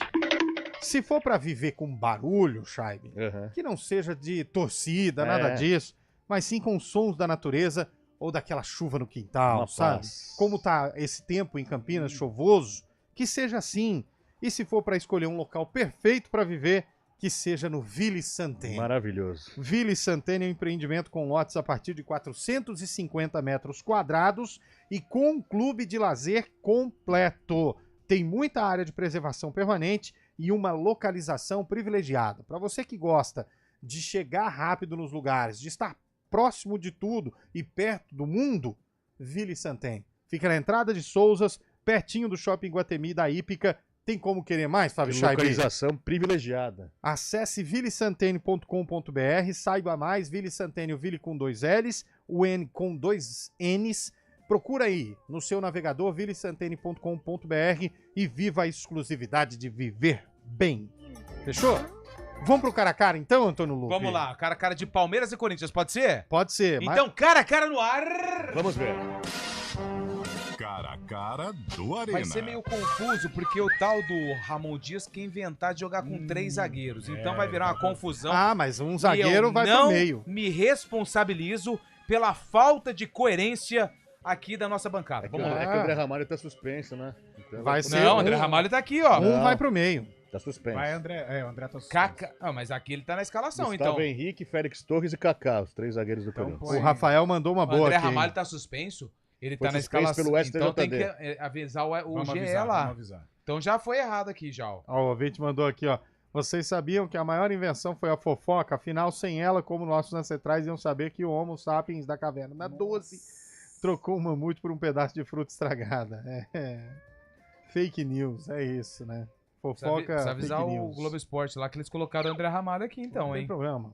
Se for pra viver com barulho, Scheibe, que não seja de torcida, nada disso, mas sim com os sons da natureza ou daquela chuva no quintal, sabe? Como tá esse tempo em Campinas, chuvoso, que seja assim. E se for para escolher um local perfeito para viver, que seja no Ville Santen. Maravilhoso. Ville Santen é um empreendimento com lotes a partir de 450 metros quadrados e com um clube de lazer completo. Tem muita área de preservação permanente e uma localização privilegiada. Para você que gosta de chegar rápido nos lugares, de estar próximo de tudo e perto do mundo, Ville Santen. Fica na entrada de Souzas, pertinho do Shopping Guatemi da Hípica. Tem como querer mais, Fábio Scheibe? Localização privilegiada. Acesse villesantene.com.br, saiba mais, Ville Santen, o Ville com 2 L's, o N com 2 N's. Procura aí no seu navegador villesantene.com.br e viva a exclusividade de viver bem. Fechou? Vamos pro cara a cara então, Antônio Lupe? Vamos lá, cara a cara de Palmeiras e Corinthians, pode ser? Pode ser. Então, cara a cara no ar! Vamos ver. Cara a cara do Arena. Vai ser meio confuso, porque o tal do Ramon Dias quer inventar de jogar com 3 zagueiros. Então vai virar uma confusão. Ah, mas um zagueiro vai pro meio. Me responsabilizo pela falta de coerência aqui da nossa bancada. Vamos lá. É que o André Ramalho tá suspenso, né? Então vai ser. Não, o André Ramalho tá aqui, ó. Um vai pro meio. Tá suspenso. Vai, André. O André tá suspenso. Kaká. Ah, mas aqui ele tá na escalação, Gustavo então. Henrique, Félix Torres e Kaká, os 3 zagueiros do Corinthians. O Rafael mandou uma boa aqui. O André aqui. Ramalho tá suspenso. Ele Foi tá na suspenso escalação. pelo Então tem STJD. que avisar o Vamos GE avisar, lá. vamos avisar. Então já foi errado aqui, já. Ó, o ouvinte mandou aqui, ó. Vocês sabiam que a maior invenção foi a fofoca? Afinal, sem ela, como nossos ancestrais iam saber que o Homo sapiens da caverna na 12 trocou um mamute por um pedaço de fruta estragada. Fake news, é isso, né? Fofoca, precisa avisar fake o news. Globo Esporte lá que eles colocaram o André Ramalho aqui, então, Não tem hein? problema.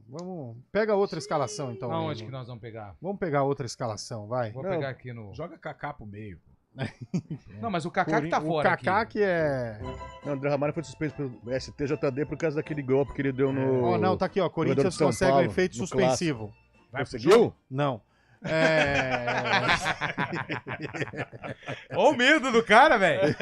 Pega outra escalação, então. Aonde que nós vamos pegar? Vamos pegar outra escalação, vai. Vou pegar aqui no... Joga Kaká pro meio. Não, mas o Kaká que tá fora aqui. O Kaká que é... Não, o André Ramalho foi suspenso pelo STJD por causa daquele golpe que ele deu no... Não, tá aqui, ó. Corinthians São consegue um Paulo, efeito no suspensivo. Conseguiu? Não. Olha o medo do cara, velho.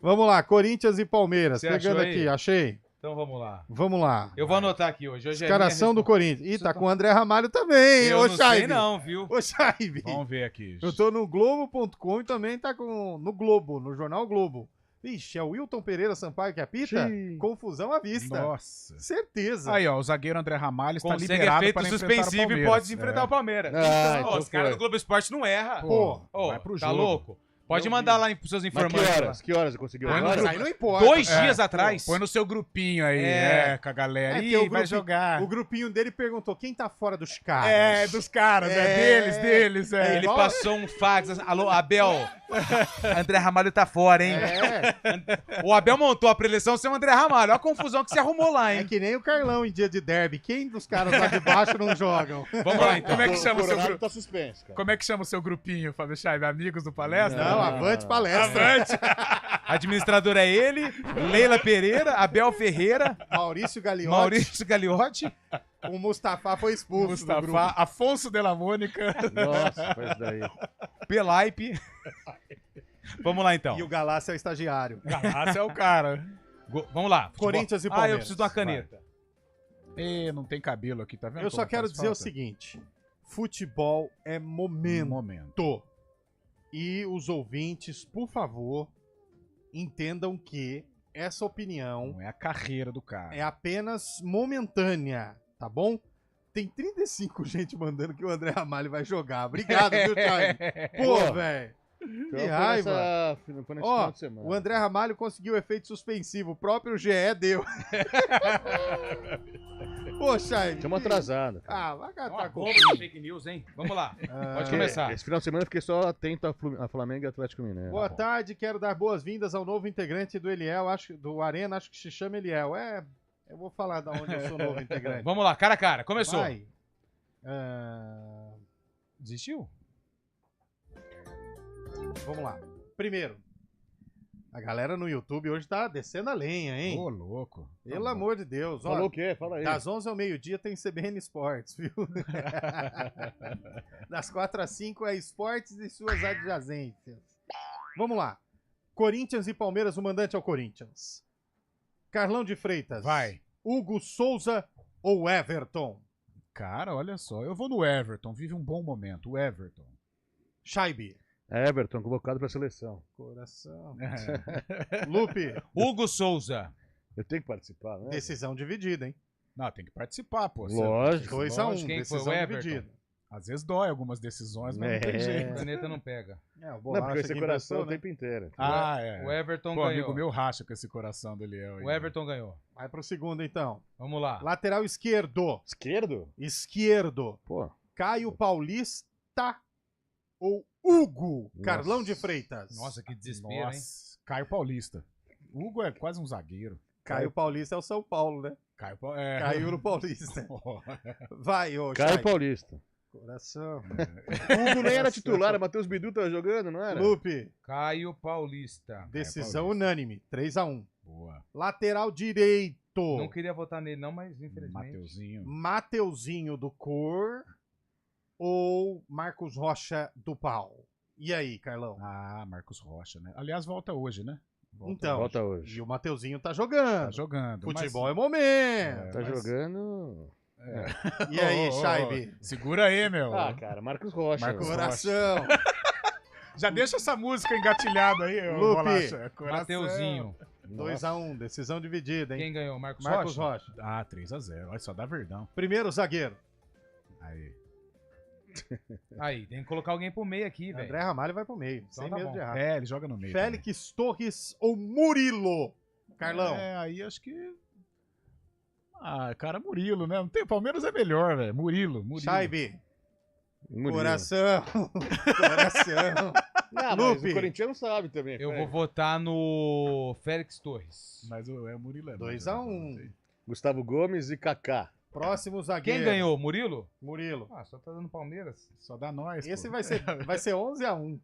Vamos lá, Corinthians e Palmeiras. Você Pegando achou aí? aqui, achei. Então vamos lá. Vamos lá. Eu vou anotar aqui hoje. Hoje Escalação do Corinthians. Ih, tá com o André Ramalho também. Eu Ô, não Chaibe. sei não, viu? Ô, Chaibe. Vamos ver aqui. Eu tô no Globo.com e também tá no Globo, no Jornal Globo. Ixi, é o Wilton Pereira Sampaio que apita? Confusão à vista. Nossa. Certeza. Aí, ó, o zagueiro André Ramalho está Consegue liberado efeito para enfrentar o suspensivo e Palmeiras. pode enfrentar o Palmeiras. Então Os caras do Globo Esporte não erram. Pô, vai pro tá jogo. louco? Pode mandar lá pros seus Mas informantes. que horas você conseguiu Ah, agora? mas aí não importa. 2 dias atrás. Põe no seu grupinho aí, com a galera. que Ih, o vai jogar. O grupinho dele perguntou quem tá fora dos caras. É, dos caras, deles. Ele passou um fax. Alô, Abel. André Ramalho tá fora, hein? O Abel montou a preleção sem o André Ramalho. Olha a confusão que se arrumou lá, É hein? que nem o Carlão em dia de derby. Quem dos caras lá de baixo não jogam? Vamos lá, então. Como é que chama o seu Coronado grupo? tá suspenso, cara. Como é que chama o seu grupinho, Fábio Chaibe? Amigos do Palestra? Não, avante palestra. Avante. Administrador é ele, Leila Pereira, Abel Ferreira, Maurício Gagliotti. Maurício Gagliotti. O Mustafa foi expulso do grupo. Mustafa, Afonso de la Mônica. Nossa, foi isso daí. Pelaipe. Vamos lá, então. E o Galácio é o estagiário. Galácio é o cara. Vamos lá. Futebol. Corinthians e Ah, Palmeiras. eu preciso de uma caneta. Não tem cabelo aqui, tá vendo? Eu só como quero faz dizer o falta? seguinte. Futebol é momento. E os ouvintes, por favor, entendam que essa opinião Não é a carreira do cara. é apenas momentânea, tá bom? Tem 35 gente mandando que o André Ramalho vai jogar. Obrigado, viu, Thiago? Pô, velho. Então, Que foi raiva. foi nesse Ó, final de semana. o André Ramalho conseguiu efeito suspensivo. O próprio GE deu. Poxa, aí. Estamos atrasados. Ah, vai catar com Bomba de fake news, hein? Vamos lá. Pode começar. Esse final de semana eu fiquei só atento a Flamengo e Atlético Mineiro. Boa tarde, quero dar boas-vindas ao novo integrante do Eliel, do Arena, acho que se chama Eliel. Eu vou falar de onde eu sou novo integrante. Vamos lá, cara a cara. Começou. Vai. Desistiu? Vamos lá. Primeiro, a galera no YouTube hoje tá descendo a lenha, hein? Ô, louco. Pelo amor de Deus. Falou Ó, o quê? Fala aí. das 11 ao meio-dia tem CBN Esportes, viu? Das 4 às 5 é Esportes e suas adjacências. Vamos lá. Corinthians e Palmeiras, o mandante é o Corinthians. Carlão de Freitas. Vai. Hugo Souza ou Everton? Cara, olha só. Eu vou no Everton. Vive um bom momento. O Everton. Chaibe. Everton, convocado pra seleção. Coração. Lupe. Hugo Souza. Eu tenho que participar, né? Decisão dividida, hein? Não, tem que participar, pô. Lógico. 2-1. Quem foi? Decisão O Everton? dividida. Às vezes dói algumas decisões, mas não tem A jeito. caneta não pega. É, o Não, Bolacha porque esse que coração o emprestou, né? tempo inteiro. É. O Everton Pô, ganhou. amigo meu racha com esse coração do Eliel. O Everton ganhou. Vai pro segundo, então. Vamos lá. Lateral esquerdo. Esquerdo? Esquerdo. Pô. Caio Paulista ou Hugo Nossa. Carlão de Freitas? Nossa, que desespero, hein? Nossa, Caio Paulista. Hugo é quase um zagueiro. Caio Paulista é o São Paulo, né? Caiu no Paulista. Vai, ô Caio Chay. Paulista. Coração. O Hugo nem era titular, Matheus Bidu tava jogando, não era? Lupe. Caio Paulista. Decisão unânime. 3-1. Boa. Lateral direito. Não queria votar nele, não, mas infelizmente. Mateuzinho. Mateuzinho do Cor ou Marcos Rocha do Pau? E aí, Carlão? Ah, Marcos Rocha, né? Aliás, volta hoje, né? Então, Volta hoje. e o Mateuzinho tá jogando. Tá jogando. Futebol é momento. Tá jogando. E aí, Chaibe? Segura aí, meu. Ah, cara, Marcos Rocha. Marcos velho. Coração. Já deixa essa música engatilhada aí, ô Lupe. Bolacha. Coração. Mateuzinho. 2-1, decisão dividida, hein? Quem ganhou? Marcos Rocha. Ah, 3-0. Olha, só dá verdão. Primeiro zagueiro. Aí. Aí, tem que colocar alguém pro meio aqui, velho. André Ramalho vai pro meio, Então sem tá medo bom. de errar. É, ele joga no meio. Félix Torres ou Murilo? Carlão. É, aí acho que... Ah, cara, Murilo, né? Não tem, Palmeiras é melhor, velho. Murilo. Chaibe. Murilo. Coração. Coração. Não, mas Lupe. o corintiano sabe também. Eu velho. vou votar no Félix Torres. Mas o Murilo é 2-1. Gustavo Gomes e Kaká. Próximo zagueiro. Quem ganhou? Murilo? Murilo. Ah, só tá dando Palmeiras. Só dá nós, Esse pô. vai ser 11-1.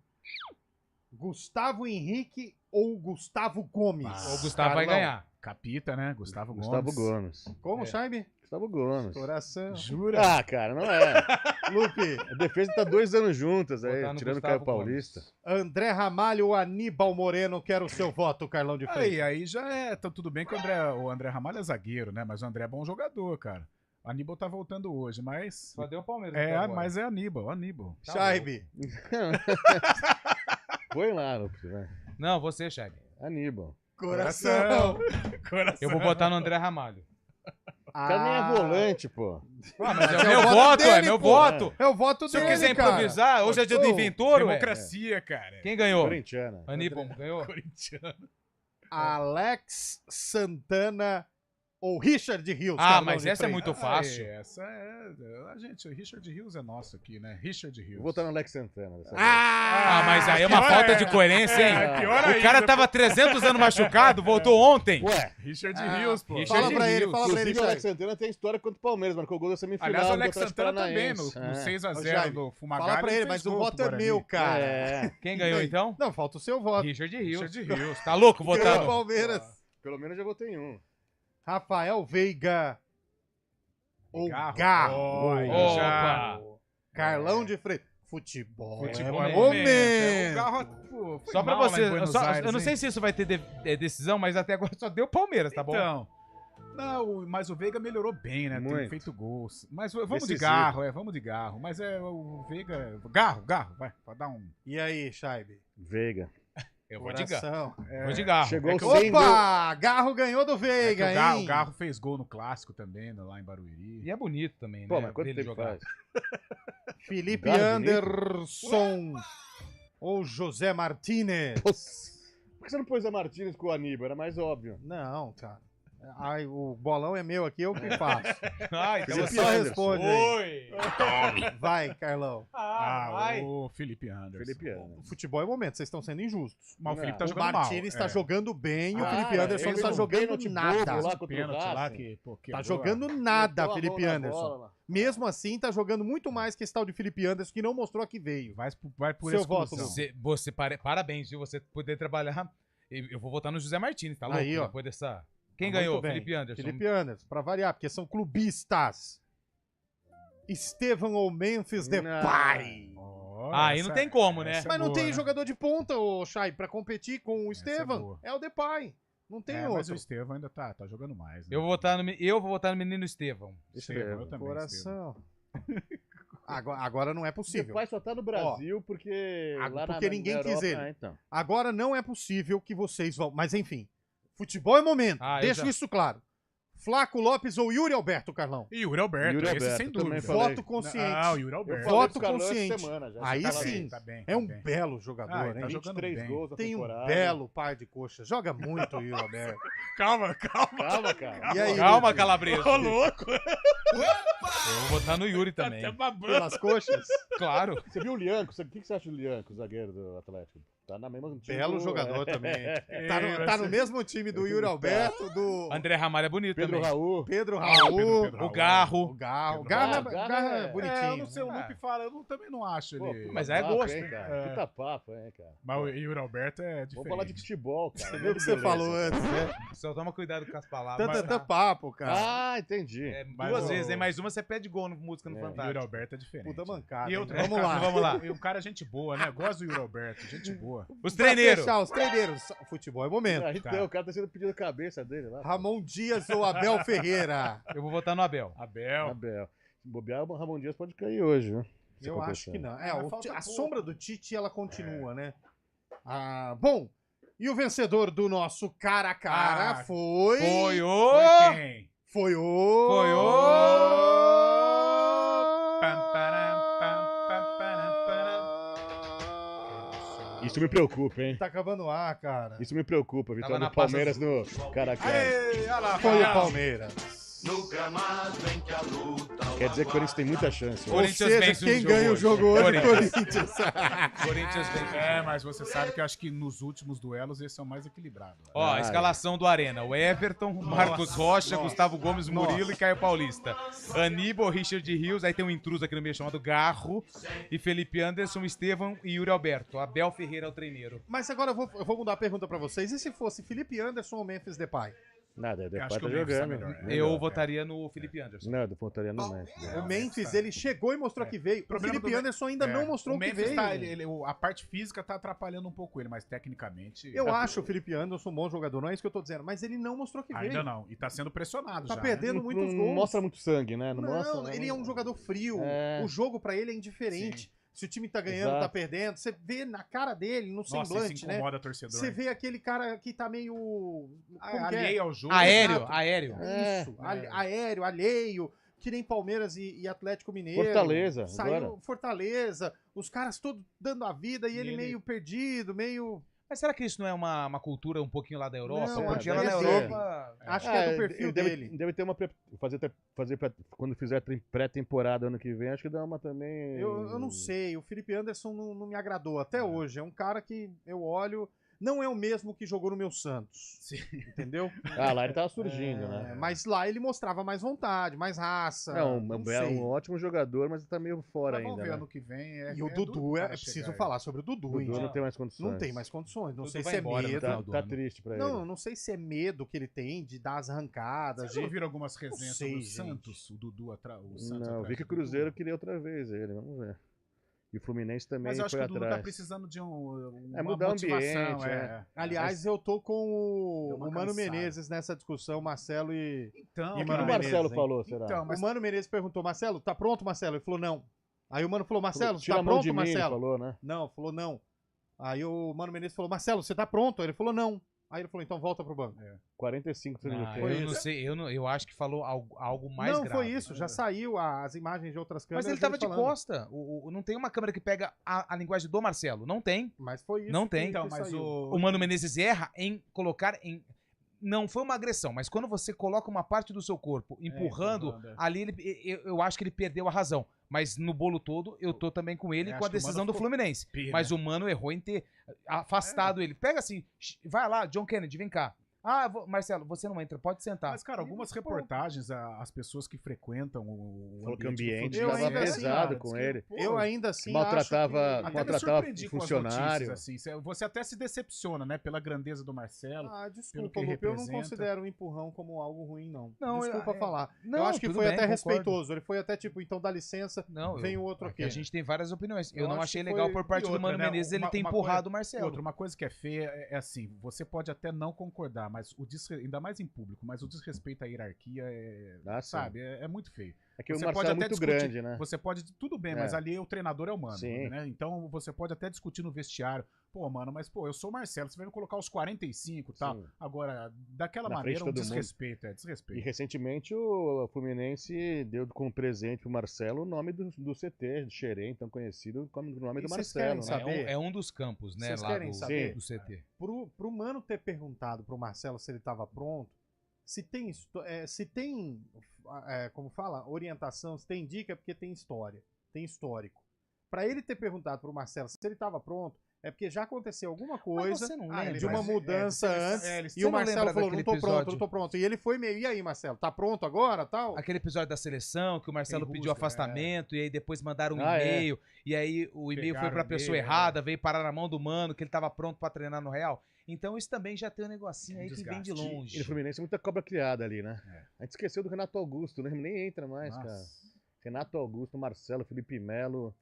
Gustavo Henrique ou Gustavo Gomes? O Gustavo vai ganhar. Capita, né? Gustavo Gustavo Gomes. Gomes. Como, Chaibe? Gustavo Gomes. Coração. Jura? Ah, cara, não é. Lupe. A defesa tá 2 anos juntas aí, Votar no tirando o Gustavo Caio Paulista. André Ramalho ou Aníbal Moreno, quero o seu voto, Carlão de Freitas. Aí já é. Tá tudo bem que o André Ramalho é zagueiro, né? Mas o André é bom jogador, cara. O Aníbal tá voltando hoje, mas. Só deu o Palmeiras. Mas é Aníbal. Tá Chaibe. Põe lá, Lupe, né? Não, você, Chaibe. Aníbal. Coração. Eu vou votar no André Ramalho. O cara nem é volante, pô. Mas é o meu voto, é meu voto. É o voto Se eu dele, quiser cara. improvisar, hoje é dia do inventor, ué. Democracia, cara. Quem ganhou? Corintiana. Aníbal ganhou? Corintiano. Alex Santana ou Richard Rios. Ah, mas essa é muito fácil. Essa é... o Richard Rios é nosso aqui, né? Richard Rios. Vou votar no Alex Santana. Mas aí é uma falta de coerência, hein? O cara tava 300 anos machucado, voltou ontem. Ué, Richard Rios, pô. Fala pra ele, inclusive o Alex Santana tem história contra o Palmeiras, marcou o gol da semifinal. Aliás, o Alex do Atlético Santana também, Paranaense. no 6x0 do Fumagalli. Fala pra ele, mas o voto é meu, cara. Quem ganhou, então? Não, falta o seu voto. Richard Rios. Richard Rios. Tá louco Ganhou votando? o Palmeiras. Pelo menos já votei em um. Rafael Veiga ou Garro. Garro. Opa! Carlão de Freitas. Futebol Futebol é é momento. O Garro, pô, foi Só pra mal lá em você, Buenos eu Aires, não hein? sei se isso vai ter decisão, mas até agora só deu Palmeiras, tá bom? Então, mas o Veiga melhorou bem, né? Tem Muito. feito gols. Mas vamos de Decisivo. Garro, vamos de Garro. Mas o Veiga... Garro, vai, pode dar um... E aí, Chaibe? Veiga. Eu vou de Garro. Coração. Vou de Garro. Chegou É que sem gol. Opa! Garro ganhou do Veiga, hein? O Garro fez gol no Clássico também, lá em Barueri. E é bonito também, né? Pô, mas quanto dele tempo jogar. faz? Felipe Garro Anderson ou José Martinez? Por que você não pôs a Martínez com o Aníbal? Era mais óbvio. Não, cara. Ai, o bolão é meu aqui, eu que faço. Então Você Felipe só Anderson. responde aí. Oi! Vai, Carlão. Vai. O Felipe Anderson. Felipe Anderson. O futebol é momento, vocês estão sendo injustos. Mas o Felipe tá O jogando mal. Martínez está jogando bem e o Felipe Ah, Anderson não ele está no jogando pênalti nada. bobo lá contra o Pênalti lá Racing. que... Pô, Tá quebrou jogando Meteu nada, a mão Felipe na Anderson. bola lá. Mesmo assim, tá jogando muito mais que esse tal de Felipe Anderson, que não mostrou que veio. Vai por Seu exclusão. voto, Parabéns, viu? Você poder trabalhar. Eu vou votar no José Martins, tá louco? Aí, ó. Depois dessa... Quem Tá muito ganhou? bem. Felipe Anderson. Felipe Anderson, pra variar, porque são clubistas. Estevão ou Memphis Depay. Aí não tem como, né? Mas não tem jogador de ponta, ô Chay, pra competir com o Estevão. boa. É o Depay. Não tem Mas outro. o Estevão ainda tá jogando mais. Né? Eu vou votar no menino Estevão. Estevão, eu também. Coração. Agora não é possível. O pai só tá no Brasil porque lá porque na ninguém Europa, quis ele. Então. Agora não é possível que vocês vão... Mas enfim, futebol é momento. Deixa isso claro. Flaco Lopes ou Yuri Alberto, Carlão? Yuri Alberto, esse sem dúvida. Voto consciente. Não, Yuri Alberto. Voto consciente. Semana, já. Aí Tá sim, tá bem, é um tá bem. belo jogador, Ele hein? tá jogando 23 bem. gols na Tem um temporada. belo par de coxas. Joga muito o Yuri Alberto. Calma. Calma, cara. E aí, Calma, Lupe? Calabreso. Ô, louco. Eu vou votar no Yuri também. Até babando. Pelas coxas? Claro. Você viu o Lianco? O que você acha do Lianco, zagueiro do Atlético? Tá na mesma time. Belo jogador também. Tá no mesmo time do Yuri Alberto, do André Ramalho é bonito Pedro também. Raul. Pedro Raul. O Garro. O Garro. O Garro Garro é bonitinho. Eu não sei, o Lupe fala, eu também não acho ele. Mas é papo, gosto, hein, hein? cara? Puta papo, hein, cara? Mas o Yuri Alberto é diferente. Vamos falar de futebol, cara. Você viu o que você falou antes, né? Só toma cuidado com as palavras. Tanta papo, cara. Ah, entendi. Duas vezes, hein? Mais uma você pede gol no música no O Yuri Fantástico. Alberto é diferente. Puta mancada. E hein? outro, Vamos lá. E um cara gente boa, né? Eu gosto do Yuri Alberto, gente boa. Os Pra treineiros. fechar, os treineiros. Futebol é momento. Ah, então, o cara tá sendo pedido a cabeça dele lá. Ramon Dias ou Abel Ferreira? Eu vou votar no Abel. Abel. Se bobear, o Ramon Dias pode cair hoje, né? Se Eu acho acontecer. que não. falta A pouco. sombra do Tite, ela continua, né? Bom, e o vencedor do nosso cara a cara foi... Foi o... Foi quem? Foi o... Foi o... Isso me preocupa, hein? Tá acabando o ar, cara. Isso me preocupa, Tava vitória na do Palmeiras no cara a cara. Ei, olha lá, Foi o Fabiano. Palmeiras. Quer dizer que o Corinthians tem muita chance. Ou Corinthians seja, vence quem o ganha o jogo hoje é o Corinthians. Corinthians. Corinthians vence. Mas você sabe que eu acho que nos últimos duelos eles são mais equilibrados. Ó, a escalação do Arena. O Everton, Marcos Rocha, Gustavo Gomes, Murilo e Caio Paulista. Aníbal, Richard Rios, aí tem um intruso aqui no meio chamado Garro. E Felipe Anderson, Estevão e Yuri Alberto. Abel Ferreira é o treineiro. Mas agora eu vou mudar a pergunta pra vocês. E se fosse Felipe Anderson ou Memphis Depay? Nada, Eu acho que tá o Memphis tá jogando. melhor. Eu votaria no Felipe Anderson. Não, eu votaria no Memphis. O Memphis, ele chegou e mostrou que veio. O Felipe Anderson ainda não mostrou que veio. A parte física tá atrapalhando um pouco ele, mas tecnicamente... Eu acho o Felipe Anderson um bom jogador, não é isso que eu tô dizendo, mas ele não mostrou que veio. Ainda não, e tá sendo pressionado Tá já. perdendo muitos Não gols. mostra muito sangue, né? Não, mostra, Não, ele é um jogador frio. É. O jogo pra ele é indiferente. Sim. Se o time tá ganhando, Exato. tá perdendo, você vê na cara dele, no Nossa, semblante, isso né? incomoda torcedor. Você vê aquele cara que tá meio... como que é? Alheio ao jogo. Aéreo. Isso, aéreo, alheio, que nem Palmeiras e Atlético Mineiro. Fortaleza, Saiu agora. Fortaleza, os caras todos dando a vida e ele meio perdido, meio... Mas será que isso não é uma cultura um pouquinho lá da Europa? Não, Porque deve lá na ser. Europa... Acho que é do perfil dele. Deve ter uma... Quando fizer pré-temporada ano que vem, acho que dá uma também... Eu não sei, o Felipe Anderson não me agradou até hoje. É um cara que eu olho... Não é o mesmo que jogou no meu Santos. Sim. Entendeu? Lá ele tava surgindo, né? Mas lá ele mostrava mais vontade, mais raça. É não sei. um ótimo jogador, mas tá meio fora Mas vamos ainda. ver né? ano que vem. E o Dudu, preciso falar sobre o Dudu, hein? Dudu não tem mais condições. Não tem mais condições. Não Dudu sei vai se é embora no medo. final do Tá ano. triste pra ele. Não sei se é medo que ele tem de dar as arrancadas. Vocês ouviram algumas resenhas sobre o Santos? O Dudu atrás. Não, vi que o Cruzeiro queria outra vez ele, vamos ver. E o Fluminense também Mas eu acho foi que o Dudu atrás. tá precisando de uma mudar o motivação. ambiente, Aliás, eu tô com Deu o uma Mano cansada. Menezes nessa discussão, Marcelo e Então, e O que Mano o Marcelo Menezes, hein? falou, será? Então, mas O Mano Menezes perguntou, Marcelo, tá pronto, Marcelo? Ele falou, não. Aí o Mano falou, Marcelo, Tira tá a mão pronto, de mim, ele Marcelo? falou, né? Não, falou não. Aí o Mano Menezes falou, Marcelo, você tá pronto? Aí ele falou, não. Aí ele falou, então volta pro banco. 45 segundos. Ah, eu não sei, eu acho que falou algo mais não, grave. foi isso, já saiu as imagens de outras câmeras. Mas ele tava de falando. costa. Não tem uma câmera que pega a linguagem do Marcelo. Não tem. Mas foi isso. Não tem. Então, que mas saiu. O Mano Menezes erra em colocar em... Não foi uma agressão, mas quando você coloca uma parte do seu corpo empurrando, ali eu acho que ele perdeu a razão. Mas no bolo todo, eu tô também com ele Eu com a acho que o decisão Mano do Fluminense. ficou Mas o Mano errou em ter afastado ele. Pega assim, vai lá, John Kennedy, vem cá. Marcelo, você não entra, pode sentar. Mas, cara, algumas reportagens, as pessoas que frequentam o Falou que o ambiente ambiente do tava Fluminense, pesado cara, com diz que, ele. pô, Eu ainda assim maltratava, acho que... até me surpreendi com as funcionário. notícias, assim. Você até se decepciona, né? Pela grandeza do Marcelo. Desculpa, pelo que Lupe, eu não representa. considero o empurrão como algo ruim, não. Não, Desculpa falar. não, eu acho que tudo foi bem, até concordo. respeitoso. Ele foi até tipo, então dá licença, vem o outro aqui. A gente tem várias opiniões. Eu Eu não acho achei que legal foi- por parte E outra, do Mano né, Menezes ele ter uma empurrado coisa- o Marcelo. Outra, uma coisa que é feia é assim, você pode até não concordar, mas ainda mais em público, mas o desrespeito à hierarquia sabe, é muito feio. É que o Você Marcelo pode é até muito discutir, grande, né? Você pode, tudo bem, É. mas ali o treinador é o Mano, Sim. né? Então você pode até discutir no vestiário. Pô, mano, mas pô, eu sou o Marcelo, você vai me colocar os 45 e tal. Sim. Agora, daquela Na maneira, frente um de todo mundo. desrespeito, E desrespeito. recentemente o Fluminense deu como presente pro Marcelo o nome do CT, de Xerém, tão conhecido como o nome E do vocês Marcelo. querem né? saber? É um dos campos, né, Vocês lá querem do, saber? do CT. Pro Mano ter perguntado pro Marcelo se ele estava pronto, se tem, como fala, orientação, se tem dica, é porque tem história, tem histórico. Pra ele ter perguntado pro Marcelo se ele estava pronto, é porque já aconteceu alguma coisa você não lembra? de uma mudança antes, e você o não Marcelo lembra falou, daquele não tô pronto, episódio? não tô pronto. E ele foi meio, e aí, Marcelo, tá pronto agora, tal? Aquele episódio da seleção, que o Marcelo Tem pediu busca, afastamento, e aí depois mandaram um Ah, e-mail, e aí o e-mail foi Pegaram pra o pessoa e-mail, errada, veio parar na mão do Mano, que ele tava pronto pra treinar no Real. Então isso também já tem um negocinho aí que vem de desgaste. longe. E no Fluminense muita cobra criada ali, né? A gente esqueceu do Renato Augusto, né? Nem entra mais, Nossa. cara. Renato Augusto, Marcelo, Felipe Melo,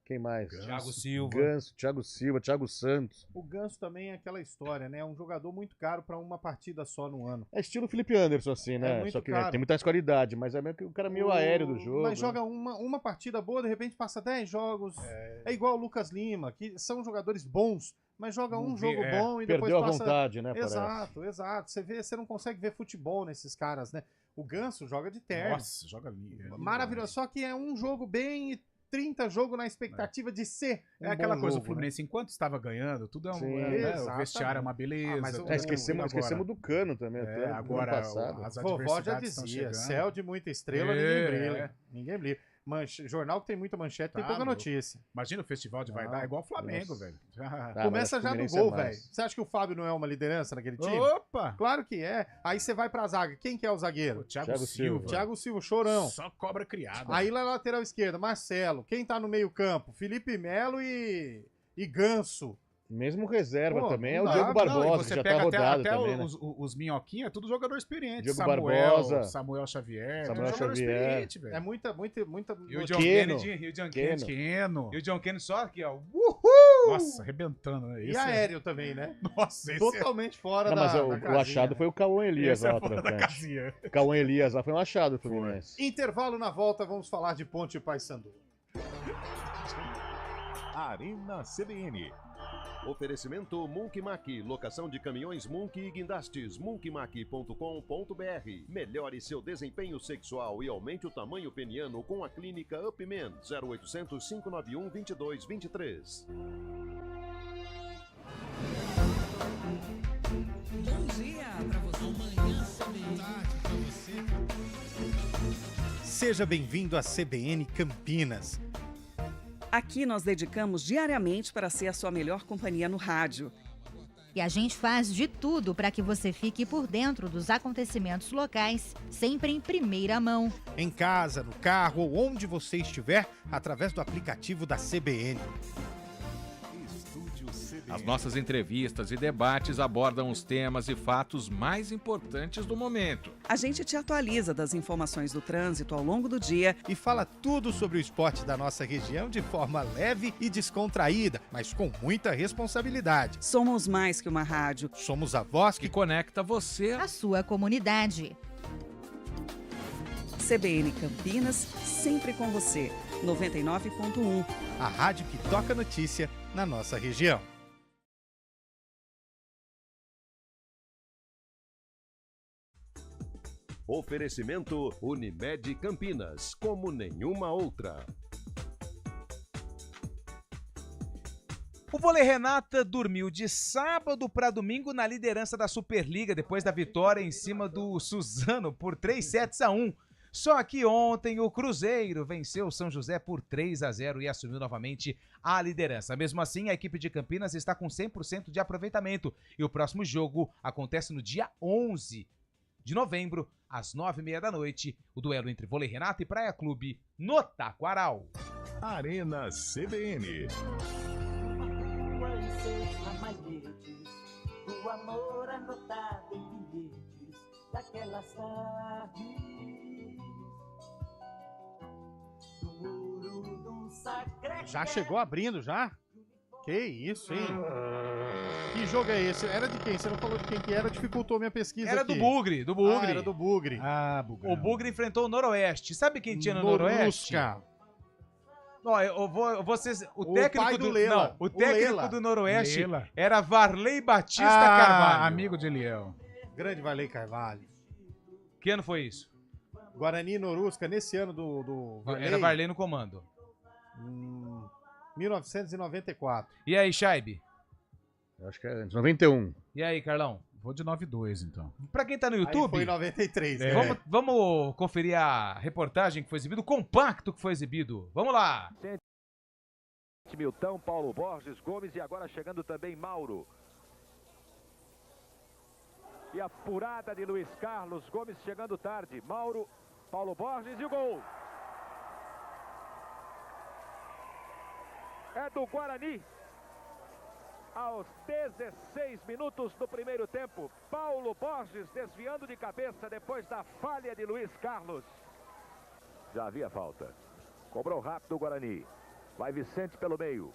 quem mais? Thiago Silva. Ganso, Thiago Silva, Thiago Santos. O Ganso também é aquela história, né? É um jogador muito caro pra uma partida só no ano. É estilo Felipe Anderson, assim, né? muito Só que caro. tem muita qualidade, mas é meio que o cara meio aéreo do jogo. Mas joga uma partida boa, de repente passa 10 jogos. É igual o Lucas Lima, que são jogadores bons, mas joga um jogo bom e depois Perdeu passa... a vontade, né? Exato. Você não consegue ver futebol nesses caras, né? O Ganso joga de terno. Nossa, joga ali. Maravilhoso. Só que é um jogo bem e 30 jogos na expectativa de ser É aquela bom coisa, jogo, o Fluminense, enquanto estava ganhando, tudo é um. Sim, né, o exatamente. vestiário é uma beleza. mas tudo o- Esquecemos do Cano também. até no agora ano passado. as né? Vovó já adversidades estão dizia, chegando. céu de muita estrela, É, ninguém brilha. é. Ninguém brilha. Jornal que tem muita manchete, tem Tá pouca louco. notícia. Imagina o festival de vai dar, é igual o Flamengo, velho. Começa mas já no Fluminense gol, é mais. velho. Você acha que o Fábio não é uma liderança naquele time? Opa! Claro que é. Aí você vai pra zaga. Quem que é o zagueiro? O Thiago Thiago Silva. Silva. Thiago Silva, chorão. Só cobra criada. Aí na lateral esquerda, Marcelo. Quem tá no meio campo? Felipe Melo e Ganso. Mesmo reserva também, é o não, Diogo Barbosa, não, que você já pega tá rodado até também, né? os minhoquinhos, é tudo jogador experiente. Diogo Samuel, Barbosa, Samuel Xavier. Samuel jogador Xavier. experiente, velho. É muita. E o John Keno. Kennedy, e o John Keno. Kennedy. E o John Kennedy só aqui, ó. Nossa, arrebentando, né? E aéreo também, né? Nossa, esse totalmente fora Não, da mas da o achado casinha. foi o Cauã Elias Esse lá é na fora da frente. casinha. O Cauã Elias lá foi um achado do Fluminense. Intervalo na volta, vamos falar de Ponte Paysandu. Arena CBN. Oferecimento Monkeymac, locação de caminhões Munk e guindastes, monkeymac.com.br. Melhore seu desempenho sexual e aumente o tamanho peniano com a clínica Upman, 0800 591 2223. Bom dia pra você. Amanhã, tarde pra você. Seja bem-vindo à CBN Campinas. Aqui nós dedicamos diariamente para ser a sua melhor companhia no rádio. E a gente faz de tudo para que você fique por dentro dos acontecimentos locais, sempre em primeira mão. Em casa, no carro ou onde você estiver, através do aplicativo da CBN. As nossas entrevistas e debates abordam os temas e fatos mais importantes do momento. A gente te atualiza das informações do trânsito ao longo do dia e fala tudo sobre o esporte da nossa região de forma leve e descontraída, mas com muita responsabilidade. Somos mais que uma rádio. Somos a voz que conecta você à sua comunidade. CBN Campinas, sempre com você. 99.1. A rádio que toca notícia na nossa região. Oferecimento Unimed Campinas, como nenhuma outra. O Vôlei Renata dormiu de sábado para domingo na liderança da Superliga, depois da vitória em cima do Suzano por 3-1. Só que ontem o Cruzeiro venceu o São José por 3-0 e assumiu novamente a liderança. Mesmo assim, a equipe de Campinas está com 100% de aproveitamento e o próximo jogo acontece no dia 11 de novembro, às 9h30 da noite, o duelo entre Vôlei Renata e Praia Clube no Taquaral. Arena CBN. O amor anotado em bilhetes daquelas tardes do muro do Sacré. Já chegou abrindo, já? Que isso, hein? Que jogo é esse? Era de quem? Você não falou de quem que era, dificultou minha pesquisa. Era aqui. do Bugre, do Bugre. Era do Bugre. Bugre. O Bugre enfrentou o Noroeste. Sabe quem tinha no Noroeste? Não, o técnico do Lela. Não, o técnico Lela. Do Noroeste Lela. Era Varley Batista Carvalho. Amigo de Eliel. Grande Varley Carvalho. Que ano foi isso? Guarani e Norusca, nesse ano do Varley. Era Varley no comando. 1994. E aí, Shaibe? Eu acho que é 91. E aí, Carlão? Vou de 92, então. Pra quem tá no YouTube... Aí foi 93, né? Vamos conferir a reportagem que foi exibida, o compacto que foi exibido. Vamos lá! Milton, Paulo Borges, Gomes e agora chegando também Mauro. E a furada de Luiz Carlos, Gomes chegando tarde. Mauro, Paulo Borges e o gol. É do Guarani. Aos 16 minutos do primeiro tempo, Paulo Borges desviando de cabeça depois da falha de Luiz Carlos. Já havia falta. Cobrou rápido o Guarani. Vai Vicente pelo meio.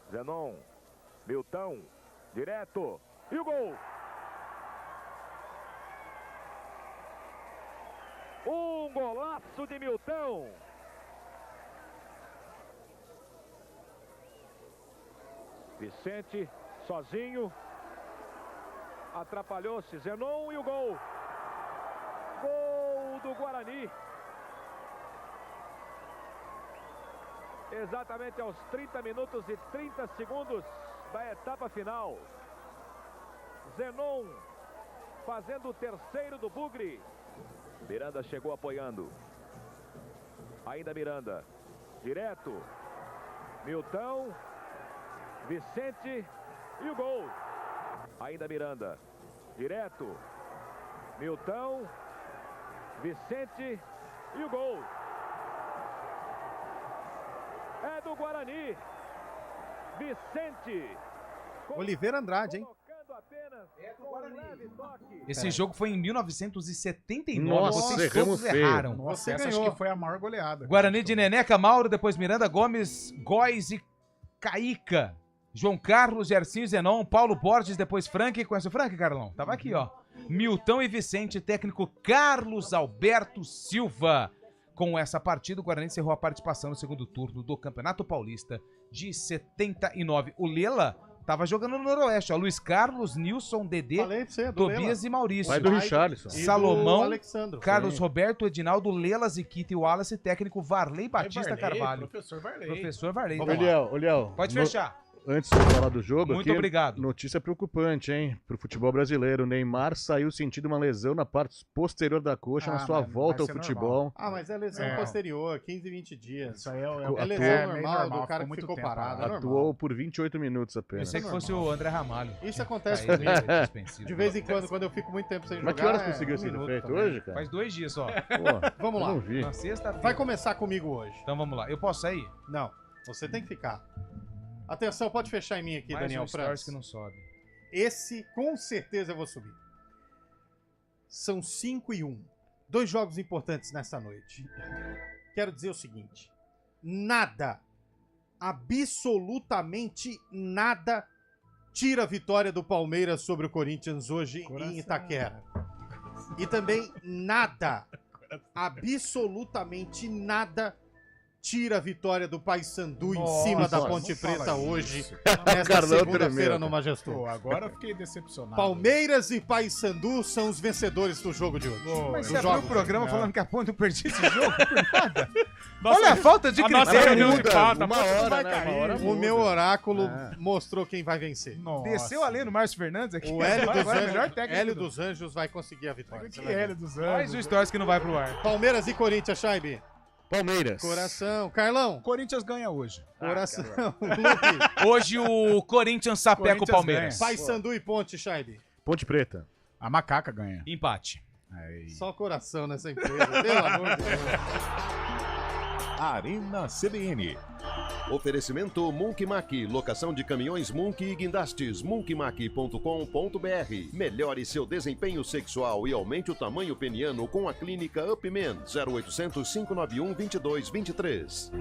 Zenon, Milton, direto. E o gol. Um golaço de Milton. Vicente, sozinho, atrapalhou-se, Zenon e o gol. Gol do Guarani. Exatamente aos 30 minutos e 30 segundos da etapa final. Zenon fazendo o terceiro do Bugre. Miranda chegou apoiando. Ainda Miranda, direto. Milton, Vicente e o gol. Ainda Miranda, direto. Milton, Vicente e o gol. É do Guarani. Vicente. Oliveira Andrade, hein? Esse jogo foi em 1979. Nossa, vocês todos erraram. Nossa, essa acho que foi a maior goleada. Guarani de Neneca, Mauro, depois Miranda Gomes, Góes e Caíca. João Carlos, Gercinho Zenon, Paulo Borges, depois Frank. Conhece o Frank, Carlão? Tava aqui, ó. Milton e Vicente, técnico Carlos Alberto Silva. Com essa partida, o Guarani encerrou a participação no segundo turno do Campeonato Paulista de 79. O Lela tava jogando no Noroeste, ó. Luiz Carlos, Nilson, Dedê, Tobias e Maurício. Pai do Richarlison. Salomão, Carlos Roberto, Edinaldo, Lela, Ziquita e Wallace, técnico Varley Batista Carvalho. Professor Varley. Professor Varley. Ô, Liel, pode fechar. Antes de falar do jogo, muito obrigado. Notícia preocupante, hein? Pro futebol brasileiro. O Neymar saiu sentindo uma lesão na parte posterior da coxa na sua volta ao futebol. Normal. Mas é lesão posterior, 15, 20 dias. Isso aí é lesão normal do cara que ficou parado. Atuou por 28 minutos apenas. Pensei que fosse o André Ramalho. Isso acontece comigo. De vez em quando eu fico muito tempo sem jogar. Mas que horas conseguiu ser feito hoje, cara? Faz 2 dias só. Vamos lá. Não vi. Na sexta-feira. Vai começar comigo hoje. Então vamos lá. Eu posso sair? Não. Você tem que ficar. Atenção, pode fechar em mim aqui, mais Daniel França. Que não sobe. Esse, com certeza, eu vou subir. São 5-1. 2 jogos importantes nessa noite. Quero dizer o seguinte. Nada, absolutamente nada, tira a vitória do Palmeiras sobre o Corinthians hoje em Itaquera. E também nada, absolutamente nada, tira a vitória do Paysandu em cima da Ponte Preta hoje, nesta segunda-feira no Majestoso. Agora eu fiquei decepcionado. Palmeiras e Paysandu são os vencedores do jogo de hoje. Mas você abriu o programa falando que a Ponte perdia esse jogo por nada? Olha a falta de critério. O meu oráculo mostrou quem vai vencer. Desceu a lei no Márcio Fernandes aqui. O Hélio dos Anjos vai conseguir a vitória. Hélio dos Anjos. Mais um Stories que não vai pro ar. Palmeiras e Corinthians, Chaibe. Palmeiras. Coração. Carlão. Corinthians ganha hoje. Coração. Hoje o Corinthians sapeca o Palmeiras. Paysandu e Ponte, Chaibe. Ponte Preta. A Macaca ganha. Empate. Aí. Só coração nessa empresa, pelo amor de Deus. Arena CBN. Oferecimento Monkeymac, locação de caminhões Monkey e guindastes, monkeymac.com.br. Melhore seu desempenho sexual e aumente o tamanho peniano com a clínica Upman, 0800 591 2223.